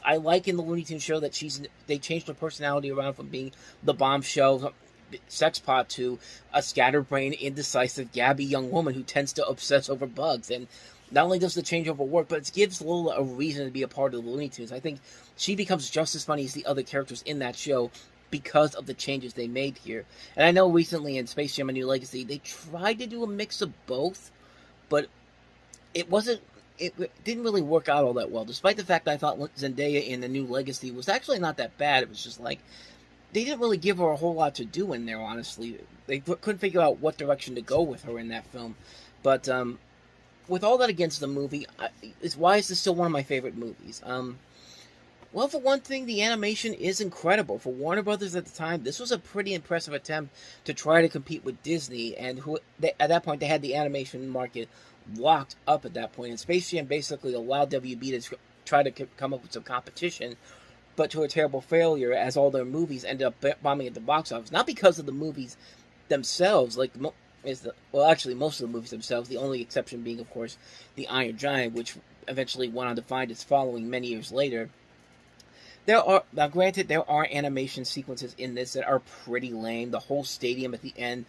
I like in the Looney Tunes show that they changed her personality around from being the bombshell sex pot to a scatterbrained, indecisive, gabby young woman who tends to obsess over bugs. And not only does the changeover work, but it gives Lola a reason to be a part of the Looney Tunes. I think she becomes just as funny as the other characters in that show because of the changes they made here. And I know recently in Space Jam: A New Legacy, they tried to do a mix of both, but it didn't really work out all that well, despite the fact that I thought Zendaya in The New Legacy was actually not that bad. It was just like, they didn't really give her a whole lot to do in there, honestly. They couldn't figure out what direction to go with her in that film. But with all that against the movie, why is this still one of my favorite movies? Well, for one thing, the animation is incredible. For Warner Brothers at the time, this was a pretty impressive attempt to try to compete with Disney, and at that point, they had the animation market locked up at that point, and Space Jam basically allowed WB to try to come up with some competition, but to a terrible failure, as all their movies ended up bombing at the box office. Not because of the movies themselves, actually most of the movies themselves, the only exception being, of course, The Iron Giant, which eventually went on to find its following many years later. Granted, there are animation sequences in this that are pretty lame. The whole stadium at the end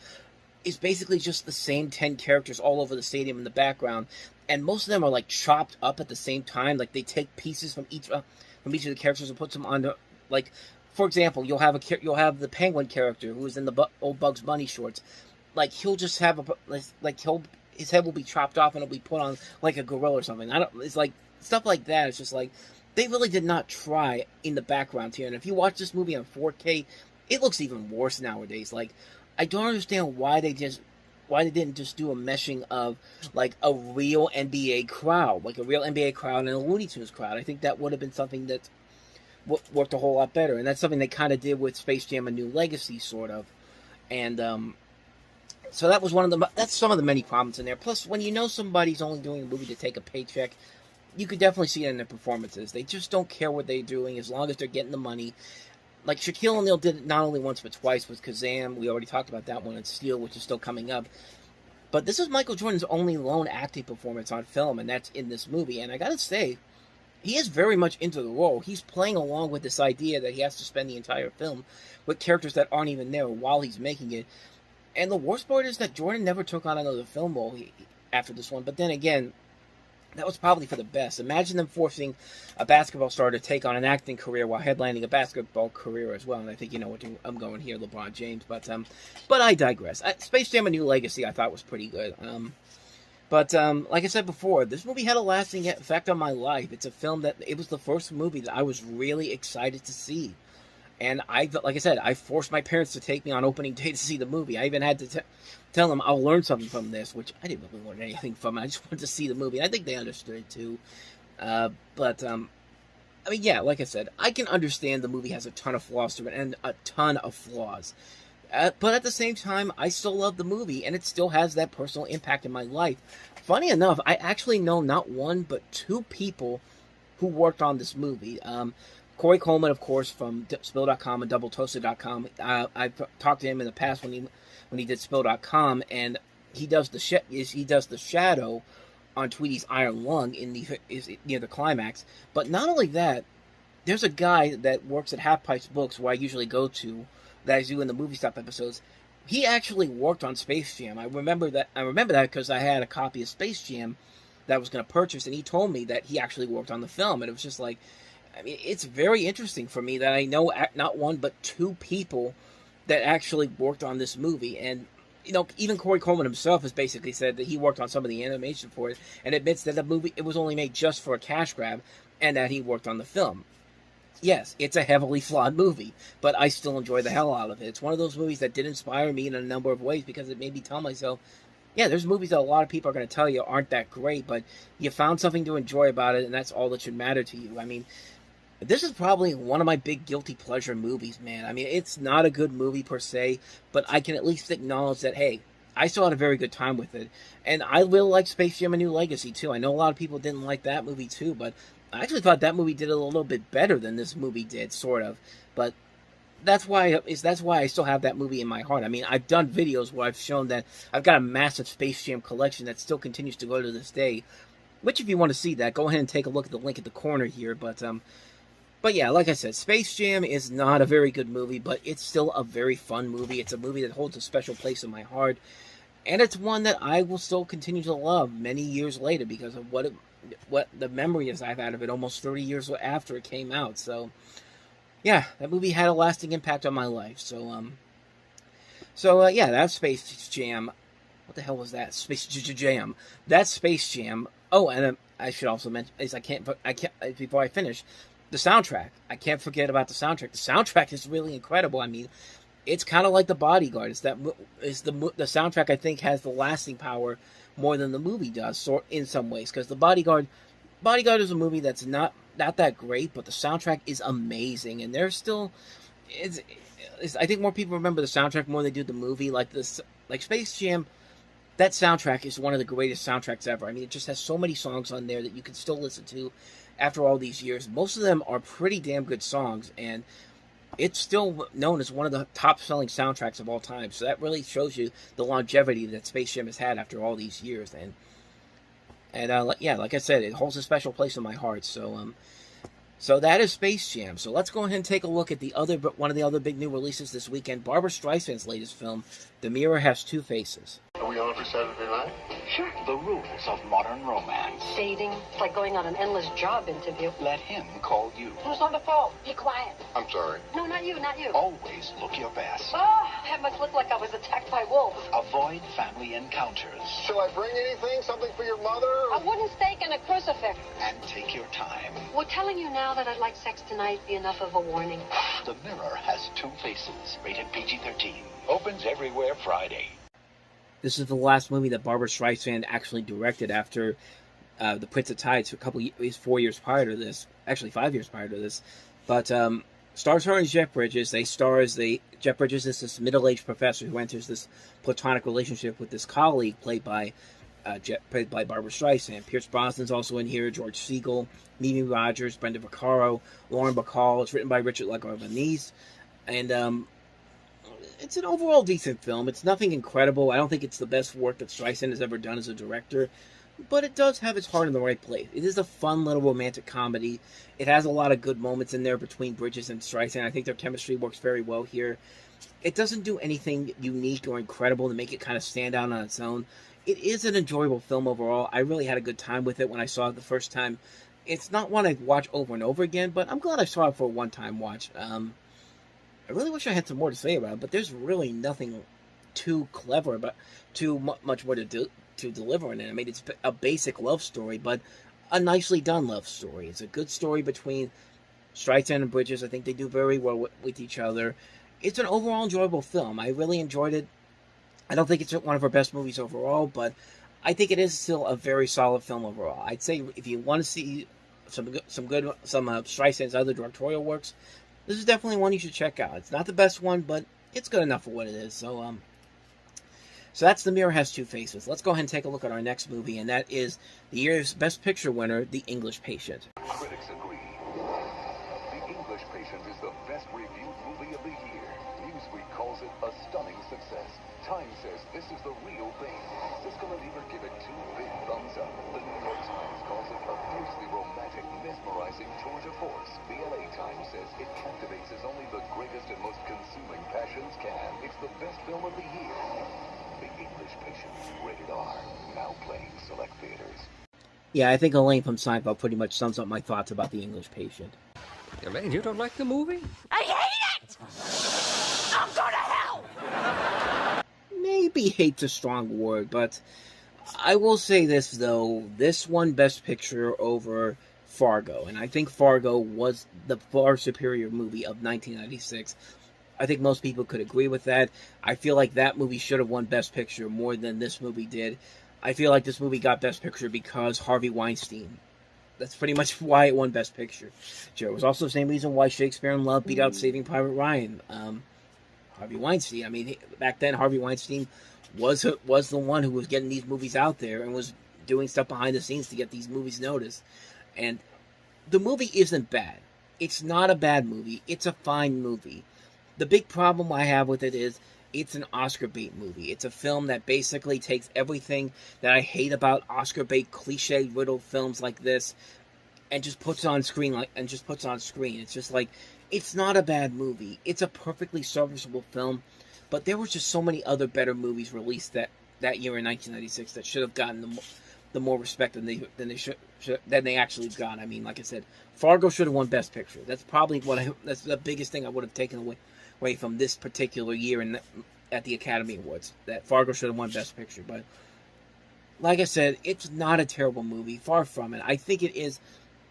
is basically just the same 10 characters all over the stadium in the background, and most of them are like chopped up at the same time. Like they take pieces from each of the characters and puts them on like, for example, you'll have the Penguin character who is in the old Bugs Bunny shorts. Like he'll just have his head will be chopped off and it'll be put on like a gorilla or something. It's like stuff like that. It's just like they really did not try in the background here. And if you watch this movie on 4K, it looks even worse nowadays. Like, I don't understand why they didn't just do a meshing of like a real NBA crowd, and a Looney Tunes crowd. I think that would have been something that worked a whole lot better, and that's something they kind of did with Space Jam: A New Legacy, sort of. And so that was that's some of the many problems in there. Plus, when you know somebody's only doing a movie to take a paycheck, you could definitely see it in their performances. They just don't care what they're doing as long as they're getting the money. Like Shaquille O'Neal did it not only once but twice with Kazam. We already talked about that one, and Steel, which is still coming up. But this is Michael Jordan's only lone acting performance on film, and that's in this movie. And I gotta say, he is very much into the role. He's playing along with this idea that he has to spend the entire film with characters that aren't even there while he's making it. And the worst part is that Jordan never took on another film role after this one. But then again, that was probably for the best. Imagine them forcing a basketball star to take on an acting career while headlining a basketball career as well. And I think you know what I'm going here, LeBron James. But I digress. Space Jam: A New Legacy I thought was pretty good. But like I said before, this movie had a lasting effect on my life. It's a film it was the first movie that I was really excited to see. And like I said, I forced my parents to take me on opening day to see the movie. I even had to tell them I'll learn something from this, which I didn't really learn anything from it. I just wanted to see the movie. I think they understood it too. I mean, yeah, like I said, I can understand the movie has a ton of flaws to it, and a ton of flaws. But at the same time, I still love the movie, and it still has that personal impact in my life. Funny enough, I actually know not one, but two people who worked on this movie. Corey Coleman, of course, from Spill.com and DoubleToasted.com. I've talked to him in the past when he did Spill.com, and he does the shadow on Tweety's Iron Lung near the climax. But not only that, there's a guy that works at Half Pipes Books, where I usually go to, that I do in the movie stop episodes. He actually worked on Space Jam. I remember that because I had a copy of Space Jam that I was going to purchase, and he told me that he actually worked on the film, and it was just like, I mean, it's very interesting for me that I know not one but two people that actually worked on this movie. And, you know, even Corey Coleman himself has basically said that he worked on some of the animation for it, and admits that the movie, it was only made just for a cash grab, and that he worked on the film. Yes, it's a heavily flawed movie, but I still enjoy the hell out of it. It's one of those movies that did inspire me in a number of ways, because it made me tell myself, yeah, there's movies that a lot of people are going to tell you aren't that great, but you found something to enjoy about it, and that's all that should matter to you. I mean, this is probably one of my big guilty pleasure movies, man. I mean, it's not a good movie per se, but I can at least acknowledge that, hey, I still had a very good time with it. And I really like Space Jam: A New Legacy, too. I know a lot of people didn't like that movie, too, but I actually thought that movie did a little bit better than this movie did, sort of. But that's why I still have that movie in my heart. I mean, I've done videos where I've shown that I've got a massive Space Jam collection that still continues to go to this day. Which, if you want to see that, go ahead and take a look at the link at the corner here. But yeah, like I said, Space Jam is not a very good movie, but it's still a very fun movie. It's a movie that holds a special place in my heart. And it's one that I will still continue to love many years later because of what the memories I've had of it almost 30 years after it came out. So, yeah, that movie had a lasting impact on my life. So yeah, that's Space Jam. What the hell was that? Space Jam. That's Space Jam. Oh, and I should also mention, before I finish, the soundtrack. I can't forget about the soundtrack. The soundtrack is really incredible. I mean, it's kind of like The Bodyguard. The soundtrack, I think, has the lasting power more than the movie does, in some ways. Because The Bodyguard is a movie that's not that great, but the soundtrack is amazing. And there's still, I think more people remember the soundtrack more than they do the movie. Like Space Jam, that soundtrack is one of the greatest soundtracks ever. I mean, it just has so many songs on there that you can still listen to after all these years, most of them are pretty damn good songs, and it's still known as one of the top-selling soundtracks of all time. So that really shows you the longevity that Space Jam has had after all these years. And yeah, like I said, it holds a special place in my heart. So that is Space Jam. So let's go ahead and take a look at one of the other big new releases this weekend, Barbra Streisand's latest film, The Mirror Has Two Faces. Are we on for Saturday night? Sure. The rules of modern romance. Dating. It's like going on an endless job interview. Let him call you. Who's on the phone? Be quiet. I'm sorry. No, not you, not you. Always look your best. Oh, that must look like I was attacked by wolves. Avoid family encounters. Shall I bring anything? Something for your mother? A wooden stake and a crucifix. And take your time. Would telling you now that I'd like sex tonight be enough of a warning? The Mirror Has Two Faces. Rated PG-13. Opens everywhere Friday. This is the last movie that Barbra Streisand actually directed after The Prince of Tides, 4 years prior to this. Actually, 5 years prior to this. But stars her and Jeff Bridges. Jeff Bridges is this middle-aged professor who enters this platonic relationship with this colleague played by Barbra Streisand. Pierce Brosnan's also in here. George Segal, Mimi Rogers, Brenda Vaccaro, Lauren Bacall. It's written by Richard LaGravenese. And it's an overall decent film. It's nothing incredible. I don't think it's the best work that Streisand has ever done as a director, but it does have its heart in the right place. It is a fun little romantic comedy. It has a lot of good moments in there between Bridges and Streisand. I think their chemistry works very well here. It doesn't do anything unique or incredible to make it kind of stand out on its own. It is an enjoyable film overall. I really had a good time with it when I saw it the first time. It's not one I'd watch over and over again, but I'm glad I saw it for a one-time watch. I really wish I had some more to say about it, but there's really nothing too clever about, much more to deliver in it. I mean, it's a basic love story, but a nicely done love story. It's a good story between Streisand and Bridges. I think they do very well with each other. It's an overall enjoyable film. I really enjoyed it. I don't think it's one of her best movies overall, but I think it is still a very solid film overall. I'd say if you want to see some Streisand's other directorial works, this is definitely one you should check out. It's not the best one, but it's good enough for what it is. So that's The Mirror Has Two Faces. Let's go ahead and take a look at our next movie, and that is the year's Best Picture winner, The English Patient. Critics agree. The English Patient is the best reviewed movie of the year. Newsweek calls it a stunning success. Time says this is the real thing. Siskel and Ebert give it 2 big thumbs up. The New York Times calls it a fiercely romantic, mesmerizing tour de force. The LA Times says it captivates as only the greatest and most consuming passions can. It's the best film of the year. The English Patient, rated R, now playing select theaters. Yeah, I think Elaine from Seinfeld pretty much sums up my thoughts about The English Patient. Elaine, you don't like the movie? I hate it! I'm going to hell! Maybe hate's a strong word, but I will say this, though. This won Best Picture over Fargo, and I think Fargo was the far superior movie of 1996. I think most people could agree with that. I feel like that movie should have won Best Picture more than this movie did. I feel like this movie got Best Picture because Harvey Weinstein. That's pretty much why it won Best Picture. Sure, it was also the same reason why Shakespeare in Love beat out Saving Private Ryan. Harvey Weinstein. I mean, back then Harvey Weinstein was the one who was getting these movies out there and was doing stuff behind the scenes to get these movies noticed. And the movie isn't bad. It's not a bad movie. It's a fine movie. The big problem I have with it is it's an Oscar bait movie. It's a film that basically takes everything that I hate about Oscar bait cliche riddled films like this and just puts it on screen It's just like, it's not a bad movie. It's a perfectly serviceable film, but there were just so many other better movies released that year in 1996 that should have gotten the more respect than they actually got. I mean, like I said, Fargo should have won Best Picture. That's probably that's the biggest thing I would have taken away from this particular year at the Academy Awards. That Fargo should have won Best Picture. But like I said, it's not a terrible movie. Far from it. I think it is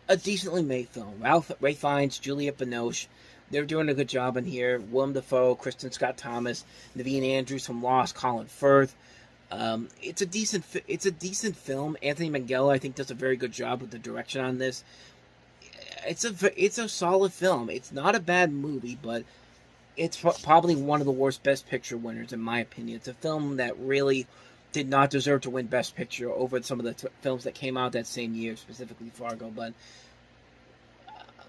a decently made film. Ray Fiennes, Juliette Binoche, they're doing a good job in here. Willem Dafoe, Kristen Scott Thomas, Naveen Andrews from Lost, Colin Firth. It's a decent film. Anthony Minghella, I think, does a very good job with the direction on this. It's a solid film. It's not a bad movie, but it's probably one of the worst Best Picture winners, in my opinion. It's a film that really did not deserve to win Best Picture over some of the films that came out that same year, specifically Fargo. But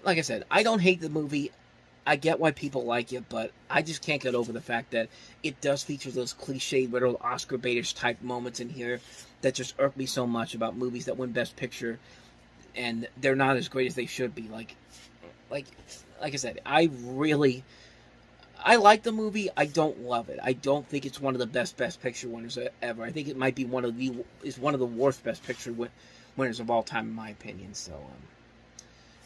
like I said, I don't hate the movie. I get why people like it, but I just can't get over the fact that it does feature those cliched little Oscar baitish type moments in here that just irk me so much about movies that win Best Picture, and they're not as great as they should be. Like I said, I like the movie. I don't love it. I don't think it's one of the best Picture winners ever. I think it might be one of the worst Best Picture winners of all time, in my opinion.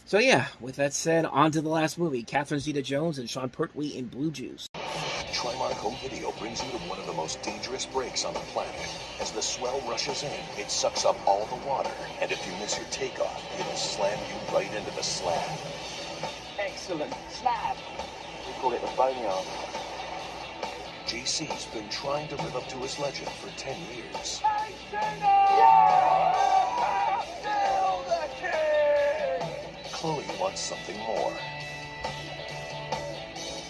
So yeah, with that said, on to the last movie, Catherine Zeta-Jones and Sean Pertwee in Blue Juice. Trimark Home Video brings you to one of the most dangerous breaks on the planet. As the swell rushes in, it sucks up all the water, and if you miss your takeoff, it'll slam you right into the slab. Excellent. Slab. We call it the boneyard. JC's been trying to live up to his legend for 10 years. Chloe wants something more.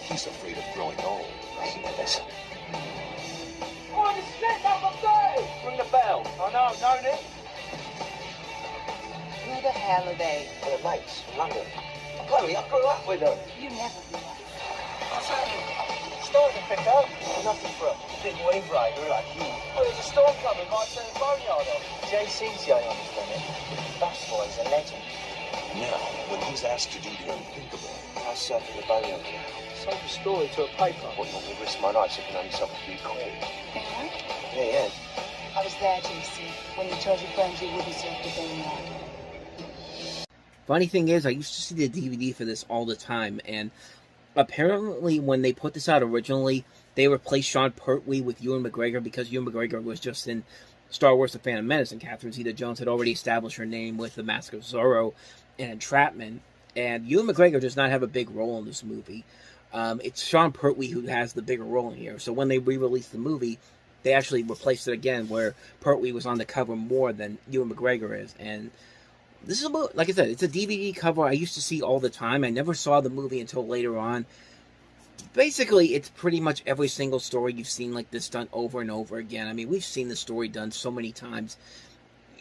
He's afraid of growing old. Yes. Oh, the snake number 3! Ring the bell. Oh no, no need. Who the hell are they? They're mates from London. Chloe, I grew up with them. You never grew up. What's happening? Storm to pick up. Nothing for a big wave rider like you. Oh, there's a storm coming. Might turn the boneyard off. JC's the only understand it. That's why he's a legend. Now, when he's asked to do the unthinkable, I surfing the boneyard. Sold the story to a paper. What, you want me to risk my life so you can only sell a few quid? Yeah? Yeah. I was there, JC, when you told your friends you wouldn't surf the boneyard. Funny thing is, I used to see the DVD for this all the time, and apparently when they put this out originally, they replaced Sean Pertwee with Ewan McGregor because Ewan McGregor was just in Star Wars: The Phantom Menace, and Catherine Zeta-Jones had already established her name with The Mask of Zorro and Entrapment, and Ewan McGregor does not have a big role in this movie. It's Sean Pertwee who has the bigger role in here, so when they re-released the movie, they actually replaced it again, where Pertwee was on the cover more than Ewan McGregor is, and this is, like I said, it's a DVD cover I used to see all the time. I never saw the movie until later on. Basically, it's pretty much every single story you've seen like this done over and over again. I mean, we've seen the story done so many times.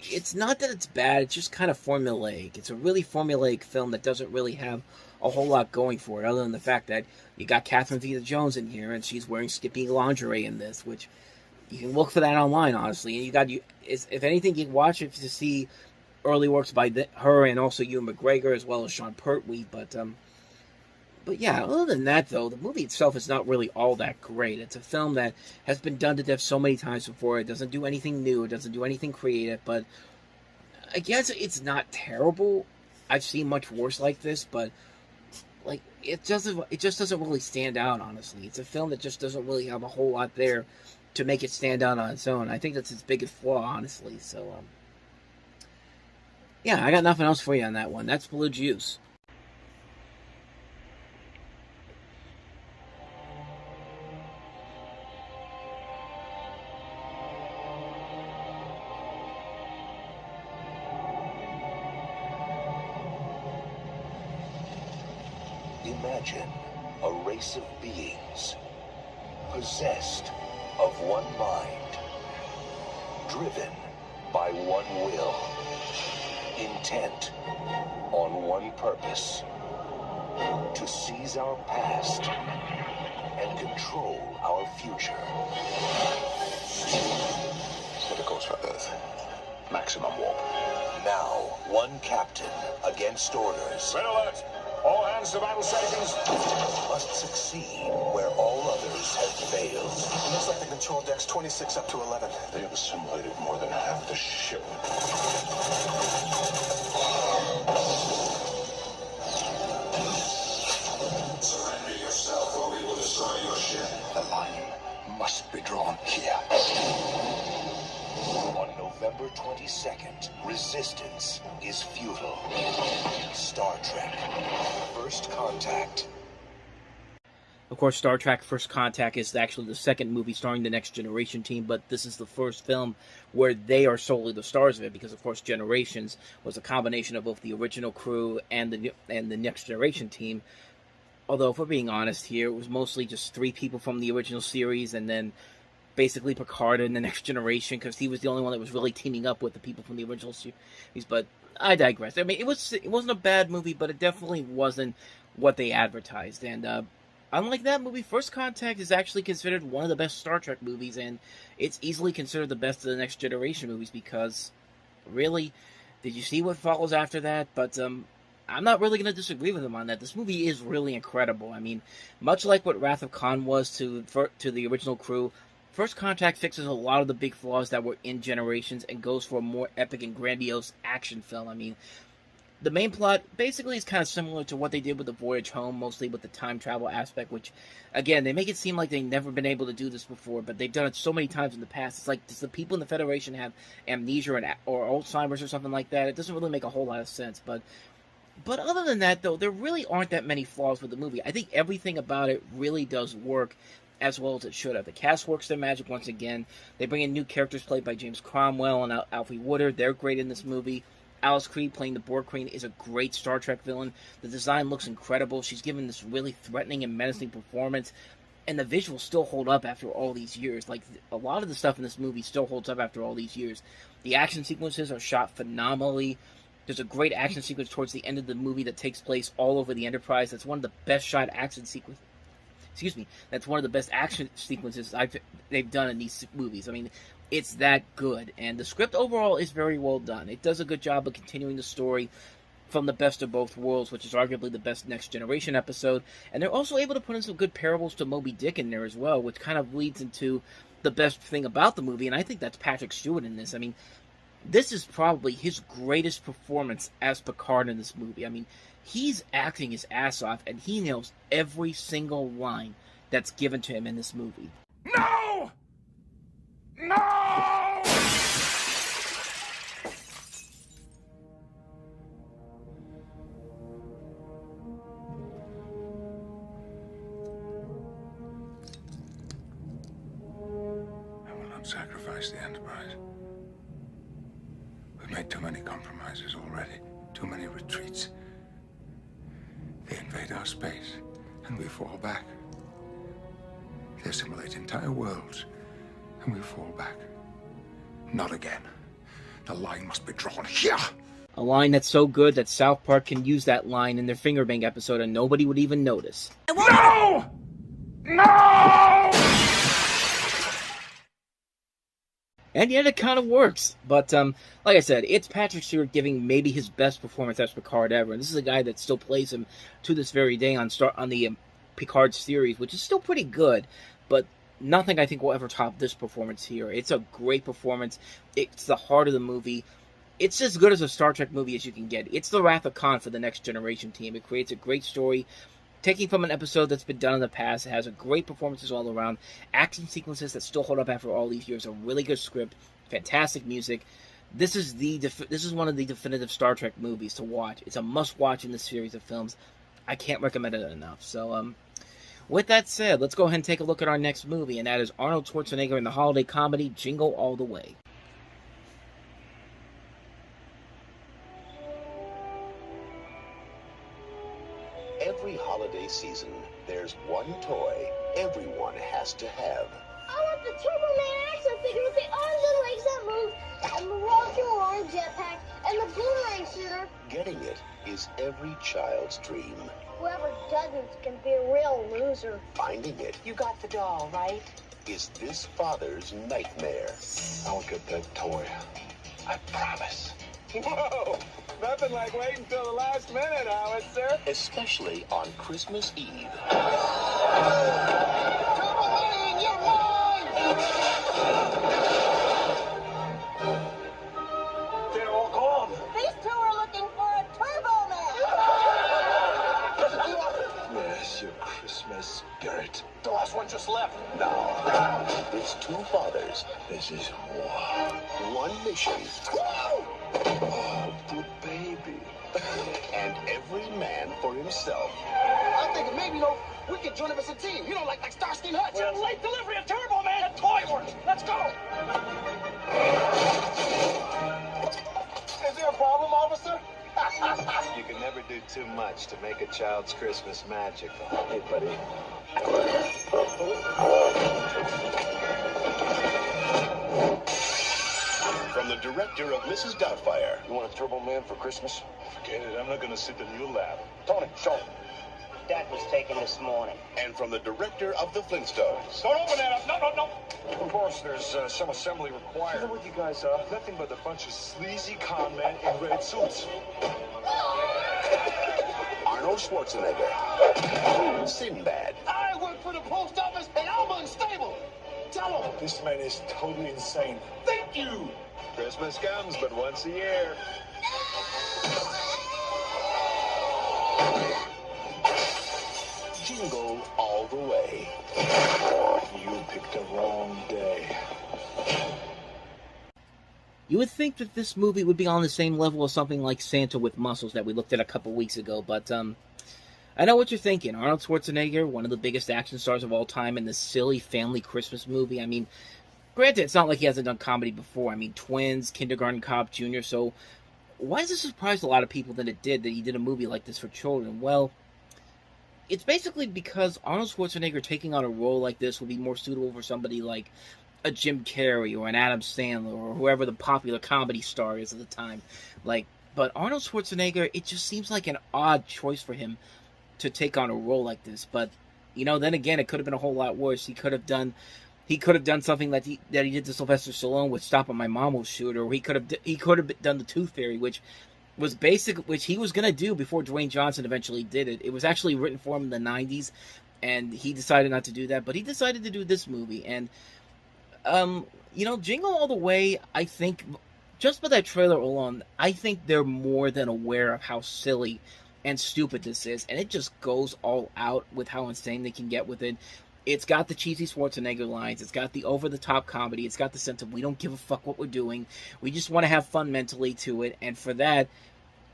It's not that it's bad, it's just kind of formulaic. It's a really formulaic film that doesn't really have a whole lot going for it, other than the fact that you got Catherine Zeta-Jones in here, and she's wearing skimpy lingerie in this, which you can look for that online, honestly. And if anything, you can watch it to see early works by her and also Ewan McGregor, as well as Sean Pertwee, but yeah, other than that, though, the movie itself is not really all that great. It's a film that has been done to death so many times before. It doesn't do anything new. It doesn't do anything creative, but I guess it's not terrible. I've seen much worse like this, but like it just doesn't really stand out, honestly. It's a film that just doesn't really have a whole lot there to make it stand out on its own. I think that's its biggest flaw, honestly. So, yeah, I got nothing else for you on that one. That's Blue Juice. Imagine a race of beings possessed of one mind, driven by one will, intent on one purpose: to seize our past and control our future. Set a course for Earth. Maximum warp. Now, one captain against orders. Red alert! All hands to battle stations. Must succeed where all others have failed. It looks like the control deck's 26 up to 11. They have assimilated more than half the ship. Surrender yourself or we will destroy your ship. The line must be drawn here. On November 22nd, resistance is futile. Star Trek: First Contact. Of course, Star Trek First Contact is actually the second movie starring the Next Generation team, but this is the first film where they are solely the stars of it, because, of course, Generations was a combination of both the original crew and the Next Generation team. Although, if we're being honest here, it was mostly just 3 people from the original series, and then basically Picard and the Next Generation, because he was the only one that was really teaming up with the people from the original series. But I digress. I mean, it wasn't a bad movie, but it definitely wasn't what they advertised. And unlike that movie, First Contact is actually considered one of the best Star Trek movies, and it's easily considered the best of the Next Generation movies because, really, did you see what follows after that? But I'm not really going to disagree with him on that. This movie is really incredible. I mean, much like what Wrath of Khan was to the original crew, First Contact fixes a lot of the big flaws that were in Generations and goes for a more epic and grandiose action film. I mean, the main plot basically is kind of similar to what they did with The Voyage Home, mostly with the time travel aspect, which, again, they make it seem like they've never been able to do this before, but they've done it so many times in the past. It's like, does the people in the Federation have amnesia or Alzheimer's or something like that? It doesn't really make a whole lot of sense, but other than that, though, there really aren't that many flaws with the movie. I think everything about it really does work as well as it should have. The cast works their magic once again. They bring in new characters played by James Cromwell and Alfie Woodard. They're great in this movie. Alice Krige playing the Borg Queen is a great Star Trek villain. The design looks incredible. She's given this really threatening and menacing performance. And the visuals still hold up after all these years. Like, a lot of the stuff in this movie still holds up after all these years. The action sequences are shot phenomenally. There's a great action sequence towards the end of the movie that takes place all over the Enterprise. That's one of the best shot action sequences. That's one of the best action sequences they've done in these movies. I mean, it's that good. And the script overall is very well done. It does a good job of continuing the story from the best of both worlds, which is arguably the best Next Generation episode. And they're also able to put in some good parables to Moby Dick in there as well, which kind of leads into the best thing about the movie. And I think that's Patrick Stewart in this. I mean, this is probably his greatest performance as Picard in this movie. I mean, he's acting his ass off, and he nails every single line that's given to him in this movie. No! No! I will not sacrifice the Enterprise. We've made too many compromises already. Too many retreats. They invade our space, and we fall back. They assimilate entire worlds, and we fall back. Not again. The line must be drawn here. A line that's so good that South Park can use that line in their Fingerbang episode and nobody would even notice. No! No! And yet it kind of works. But, like I said, it's Patrick Stewart giving maybe his best performance as Picard ever. And this is a guy that still plays him to this very day on the Picard series, which is still pretty good. But nothing, I think, will ever top this performance here. It's a great performance. It's the heart of the movie. It's as good as a Star Trek movie as you can get. It's the Wrath of Khan for the Next Generation team. It creates a great story. Taking from an episode that's been done in the past, it has a great performances all around, action sequences that still hold up after all these years, a really good script, fantastic music. This is one of the definitive Star Trek movies to watch. It's a must-watch in this series of films. I can't recommend it enough. So, with that said, let's go ahead and take a look at our next movie, and that is Arnold Schwarzenegger in the holiday comedy Jingle All the Way. Every holiday season, there's one toy everyone has to have. I want the Turbo Man action figure with the arms and legs that move, and the rocket arm jetpack, and the boomerang shooter. Getting it is every child's dream. Whoever doesn't can be a real loser. Finding it You got the doll, right? is this father's nightmare. I'll get that toy. I promise. Whoa! Nothing like waiting till the last minute, Howard, sir. Especially on Christmas Eve. They're all gone. These two are looking for a Turbo Man. Where's your Christmas spirit? The last one just left. Now, it's two fathers. This is war. One mission. Oh, poor baby. And every man for himself. I'm thinking maybe, we could join up as a team. Like Starsky and Hutch. Well, late delivery of Turbo Man. The toy works. Let's go. Is there a problem, officer? You can never do too much to make a child's Christmas magical. Hey, buddy. From the director of Mrs. Doubtfire. You want a Turbo Man for Christmas? Forget it. I'm not going to sit in your lap. Tony, show him. Dad was taken this morning. And from the director of The Flintstones. Don't open that up. No. Of course, there's some assembly required. You know what you guys are? Nothing but a bunch of sleazy con men in red suits. Arnold Schwarzenegger. Sinbad. I work for the post office and I'm unstable. Tell him. This man is totally insane. Thank you. Christmas comes but once a year. Jingle all the way. You picked the wrong day. You would think that this movie would be on the same level as something like Santa with Muscles that we looked at a couple weeks ago, but I know what you're thinking. Arnold Schwarzenegger, one of the biggest action stars of all time, in this silly family Christmas movie. I mean, granted, it's not like he hasn't done comedy before. I mean, Twins, Kindergarten Cop Jr., so why does this surprise a lot of people that he did a movie like this for children? Well, it's basically because Arnold Schwarzenegger taking on a role like this would be more suitable for somebody like a Jim Carrey or an Adam Sandler or whoever the popular comedy star is at the time. But Arnold Schwarzenegger, it just seems like an odd choice for him to take on a role like this. But, then again, it could have been a whole lot worse. He could have done something that he did to Sylvester Stallone with Stopping My Mom Will Shoot, or he could have done the Tooth Fairy, which he was going to do before Dwayne Johnson eventually did it. It was actually written for him in the 90s, and he decided not to do that, but he decided to do this movie. And, Jingle All the Way, I think, just by that trailer alone, I think they're more than aware of how silly and stupid this is, and it just goes all out with how insane they can get with it. It's got the cheesy Schwarzenegger lines, it's got the over-the-top comedy, it's got the sense of we don't give a fuck what we're doing, we just want to have fun mentally to it, and for that,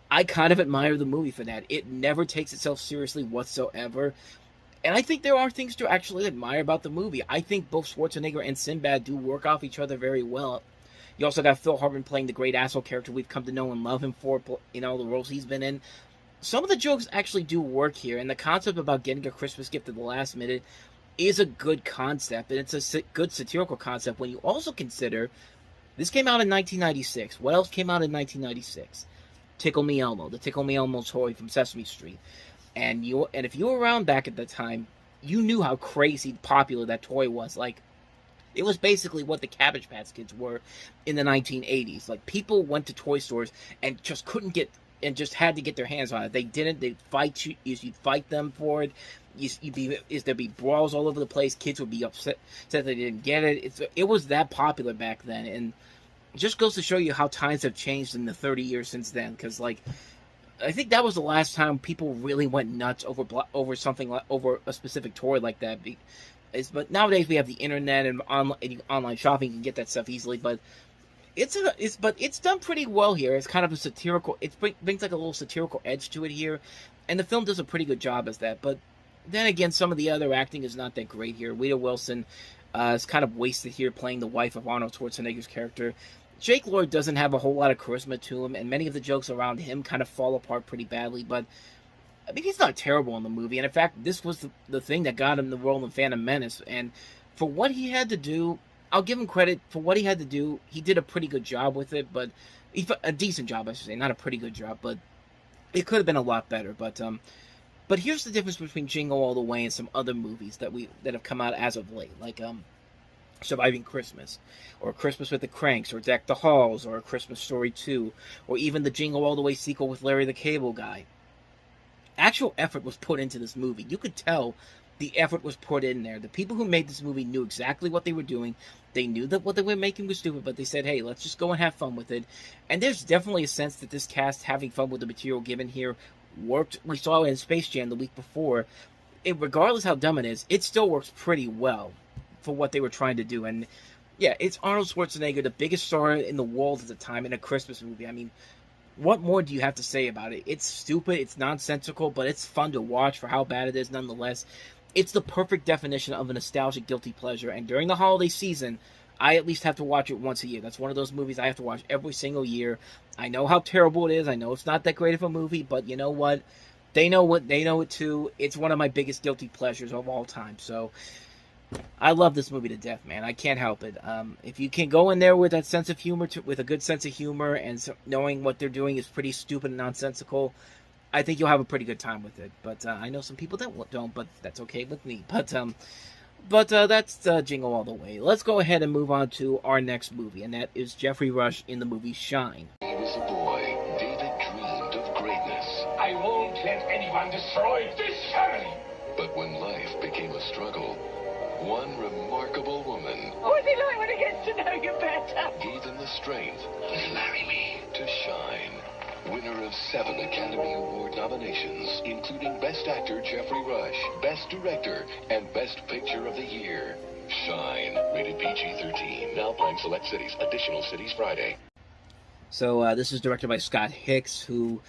I kind of admire the movie for that. It never takes itself seriously whatsoever, and I think there are things to actually admire about the movie. I think both Schwarzenegger and Sinbad do work off each other very well. You also got Phil Hartman playing the great asshole character we've come to know and love him for, the roles he's been in. Some of the jokes actually do work here, and the concept about getting a Christmas gift at the last minute is a good concept, and it's a good satirical concept when you also consider this came out in 1996. What else came out in 1996? Tickle Me Elmo, the Tickle Me Elmo toy from Sesame Street. And if you were around back at the time, you knew how crazy popular that toy was. It was basically what the Cabbage Patch Kids were in the 1980s. People went to toy stores and just couldn't get, and just had to get their hands on it. They didn't. They'd fight you. You'd fight them for it. There'd be brawls all over the place. Kids would be upset that they didn't get it. It was that popular back then, and it just goes to show you how times have changed in the 30 years since then. Because I think that was the last time people really went nuts over something over a specific toy like that. But nowadays we have the internet and online shopping. You can get that stuff easily, but it's done pretty well here. It's kind of a satirical. It brings a little satirical edge to it here, and the film does a pretty good job as that. But then again, some of the other acting is not that great here. Rita Wilson is kind of wasted here playing the wife of Arnold Schwarzenegger's character. Jake Lloyd doesn't have a whole lot of charisma to him, and many of the jokes around him kind of fall apart pretty badly. But I mean, he's not terrible in the movie, and in fact, this was the thing that got him the role in Phantom Menace. And for what he had to do, I'll give him credit for what he had to do. He did a pretty good job with it, but a decent job, I should say, not a pretty good job, but it could have been a lot better. But here's the difference between Jingle All the Way and some other movies that have come out as of late, like Surviving Christmas, or Christmas with the Cranks, or Deck the Halls, or A Christmas Story 2, or even the Jingle All the Way sequel with Larry the Cable Guy. Actual effort was put into this movie. You could tell the effort was put in there. The people who made this movie knew exactly what they were doing. They knew that what they were making was stupid, but they said, hey, let's just go and have fun with it. And there's definitely a sense that this cast having fun with the material given here worked. We saw it in Space Jam the week before. Regardless how dumb it is, it still works pretty well for what they were trying to do. And yeah, it's Arnold Schwarzenegger, the biggest star in the world at the time, in a Christmas movie. I mean, what more do you have to say about it? It's stupid, it's nonsensical, but it's fun to watch for how bad it is nonetheless. It's the perfect definition of a nostalgic guilty pleasure, and during the holiday season, I at least have to watch it once a year. That's one of those movies I have to watch every single year. I know how terrible it is, I know it's not that great of a movie, but you know what? They know it too. It's one of my biggest guilty pleasures of all time, so I love this movie to death, man. I can't help it. If you can go in there with that sense of humor, with a good sense of humor, and knowing what they're doing is pretty stupid and nonsensical, I think you'll have a pretty good time with it. But I know some people don't, but that's okay with me. But that's Jingle All the Way. Let's go ahead and move on to our next movie, and that is Jeffrey Rush in the movie Shine. He was a boy. David dreamed of greatness. I won't let anyone destroy this family. But when life became a struggle, one remarkable woman What's it like when he gets to know you better? gave him the strength to marry me, to shine. Winner of 7 Academy Award nominations, including Best Actor Jeffrey Rush, Best Director, and Best Picture of the Year. Shine, rated PG-13. Now playing select cities. Additional cities Friday. So this is directed by Scott Hicks, who,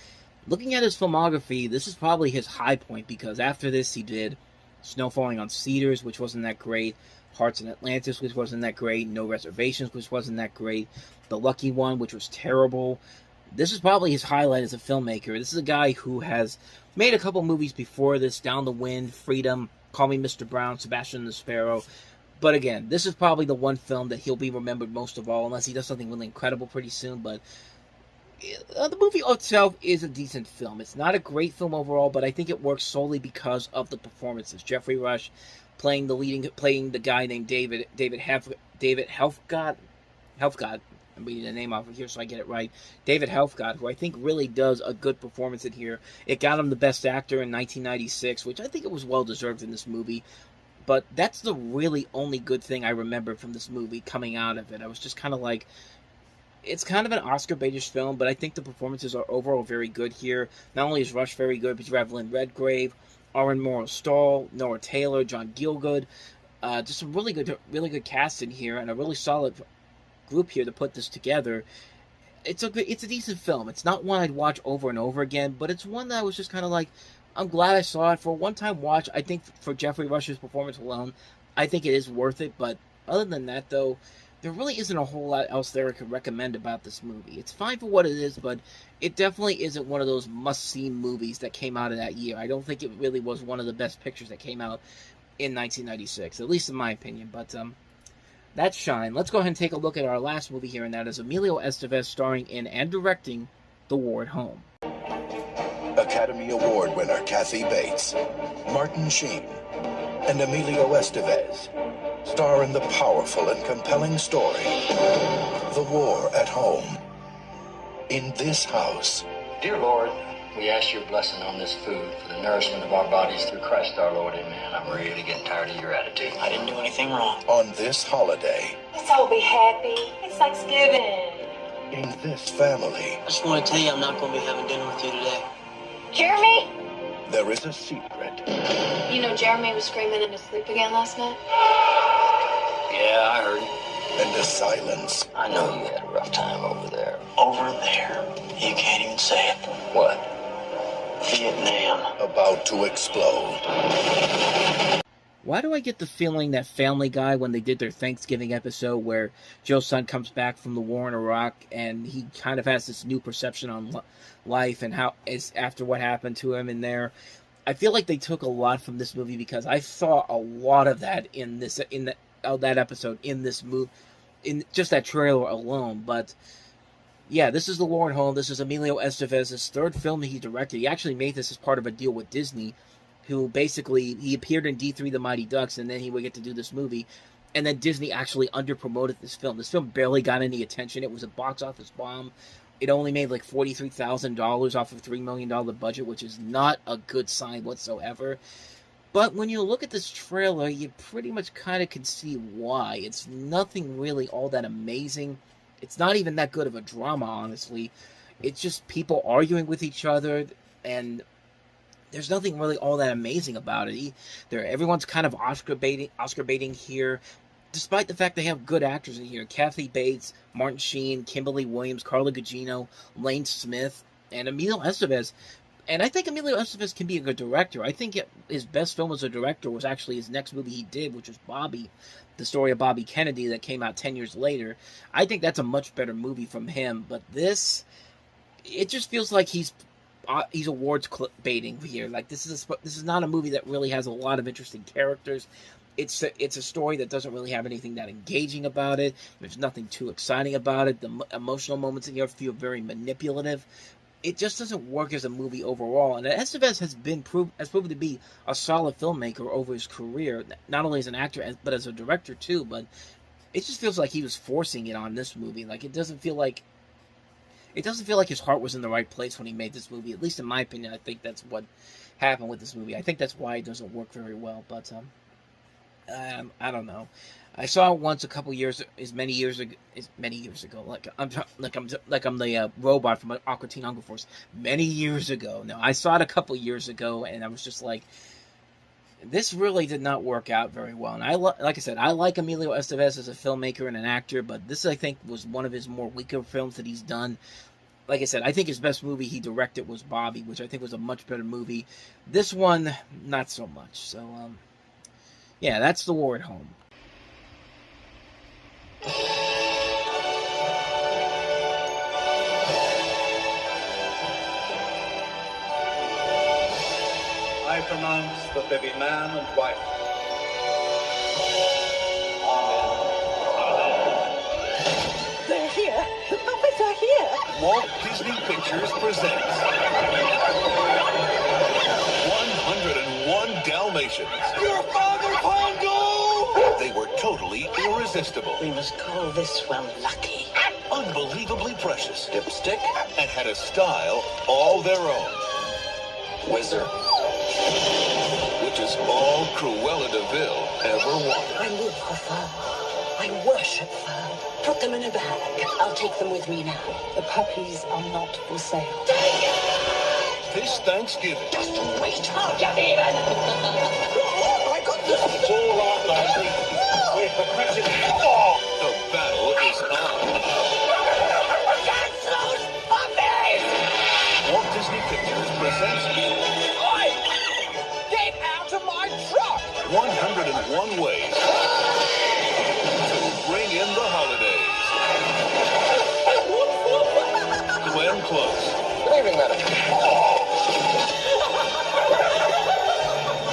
looking at his filmography, this is probably his high point, because after this he did Snow Falling on Cedars, which wasn't that great, Hearts in Atlantis, which wasn't that great, No Reservations, which wasn't that great, The Lucky One, which was terrible. This is probably his highlight as a filmmaker. This is a guy who has made a couple movies before this, Down the Wind, Freedom, Call Me Mr. Brown, Sebastian the Sparrow. But again, this is probably the one film that he'll be remembered most of all, unless he does something really incredible pretty soon. But the movie itself is a decent film. It's not a great film overall, but I think it works solely because of the performances. Jeffrey Rush playing the guy named David Helfgott. I'm reading the name off of here so I get it right. David Helfgott, who I think really does a good performance in here. It got him the Best Actor in 1996, which I think it was well deserved in this movie. But that's the really only good thing I remember from this movie coming out of it. I was just kind of like, it's kind of an Oscar-baitish film, but I think the performances are overall very good here. Not only is Rush very good, but you have Lynn Redgrave, Aaron Morrow-Stahl, Nora Taylor, John Gielgud. Just some really good cast in here, and a really solid group here to put this together. It's a decent film. It's not one I'd watch over and over again, but it's one that I was just kind of like, I'm glad I saw it. For a one-time watch, I think for Jeffrey Rush's performance alone, I think it is worth it. But other than that, though, there really isn't a whole lot else there I could recommend about this movie. It's fine for what it is, but it definitely isn't one of those must-see movies that came out of that year. I don't think it really was one of the best pictures that came out in 1996, at least in my opinion. But that's Shine. Let's go ahead and take a look at our last movie here, and that is Emilio Estevez starring in and directing The War at Home. Academy Award winner Kathy Bates, Martin Sheen, and Emilio Estevez star in the powerful and compelling story, The War at Home. In this house, Dear Lord, we ask your blessing on this food for the nourishment of our bodies through Christ our Lord. Amen. I'm really getting tired of your attitude. I didn't do anything wrong. on this holiday, Let's all be happy. It's Thanksgiving. in this family, I just want to tell you I'm not going to be having dinner with you today. Jeremy? there is a secret. You know Jeremy was screaming in his sleep again last night? Yeah, I heard. And a silence. I know you had a rough time over there. Over there? You can't even say it. What? Vietnam. About to explode. Why do I get the feeling that Family Guy, when they did their Thanksgiving episode where Joe's son comes back from the war in Iraq and he kind of has this new perception on life and how is after what happened to him in there, I feel like they took a lot from this movie, because I saw a lot of that in that episode, in this movie, in just that trailer alone. But yeah, this is The War at Home. This is Emilio Estevez's third film that he directed. He actually made this as part of a deal with Disney, who basically, he appeared in D3 The Mighty Ducks, and then he would get to do this movie. And then Disney actually underpromoted this film. This film barely got any attention. It was a box office bomb. It only made like $43,000 off of a $3 million budget, which is not a good sign whatsoever. But when you look at this trailer, you pretty much kind of can see why. It's nothing really all that amazing. It's not even that good of a drama, honestly. It's just people arguing with each other, and there's nothing really all that amazing about it. Everyone's kind of Oscar baiting here, despite the fact they have good actors in here. Kathy Bates, Martin Sheen, Kimberly Williams, Carla Gugino, Lane Smith, and Emilio Estevez. And I think Emilio Estevez can be a good director. I think his best film as a director was actually his next movie he did, which was Bobby, the story of Bobby Kennedy that came out 10 years later. I think that's a much better movie from him. But this, it just feels like he's awards baiting here. Like this is not a movie that really has a lot of interesting characters. it's a story that doesn't really have anything that engaging about it. There's nothing too exciting about it. The emotional moments in here feel very manipulative. It just doesn't work as a movie overall. And Estevez has proven to be a solid filmmaker over his career, not only as an actor but as a director too. But it just feels like he was forcing it on this movie. Like it doesn't feel like his heart was in the right place when he made this movie. At least in my opinion, I think that's what happened with this movie. I think that's why it doesn't work very well. But I don't know. I saw it once many years ago. Like I'm the robot from Aqua Teen Hunger Force. Many years ago. No, I saw it a couple years ago, and I was just like, this really did not work out very well. And like I said, I like Emilio Estevez as a filmmaker and an actor, but this, I think, was one of his more weaker films that he's done. Like I said, I think his best movie he directed was Bobby, which I think was a much better movie. This one, not so much. So, yeah, that's The War at Home. I pronounce the baby man and wife. Amen. They're here. The puppets are here. Walt Disney Pictures presents 101 Dalmatians. Your father, Pongo! They were totally irresistible. We must call this one lucky. Unbelievably precious. Dipstick. And had a style all their own. Wizard. Which is all Cruella de Vil ever wanted. I live for fun. I worship fun. Put them in a bag. I'll take them with me now. The puppies are not for sale. This Thanksgiving. Just wait. I'll get even. Oh, my goodness. It's all out, Lassie. We're progressing. Oh, the battle is on. That's those puppies! Walt Disney Pictures presents Oi! Get out of my truck! 101 ways to bring in the holidays. Glenn Close. Leaving that.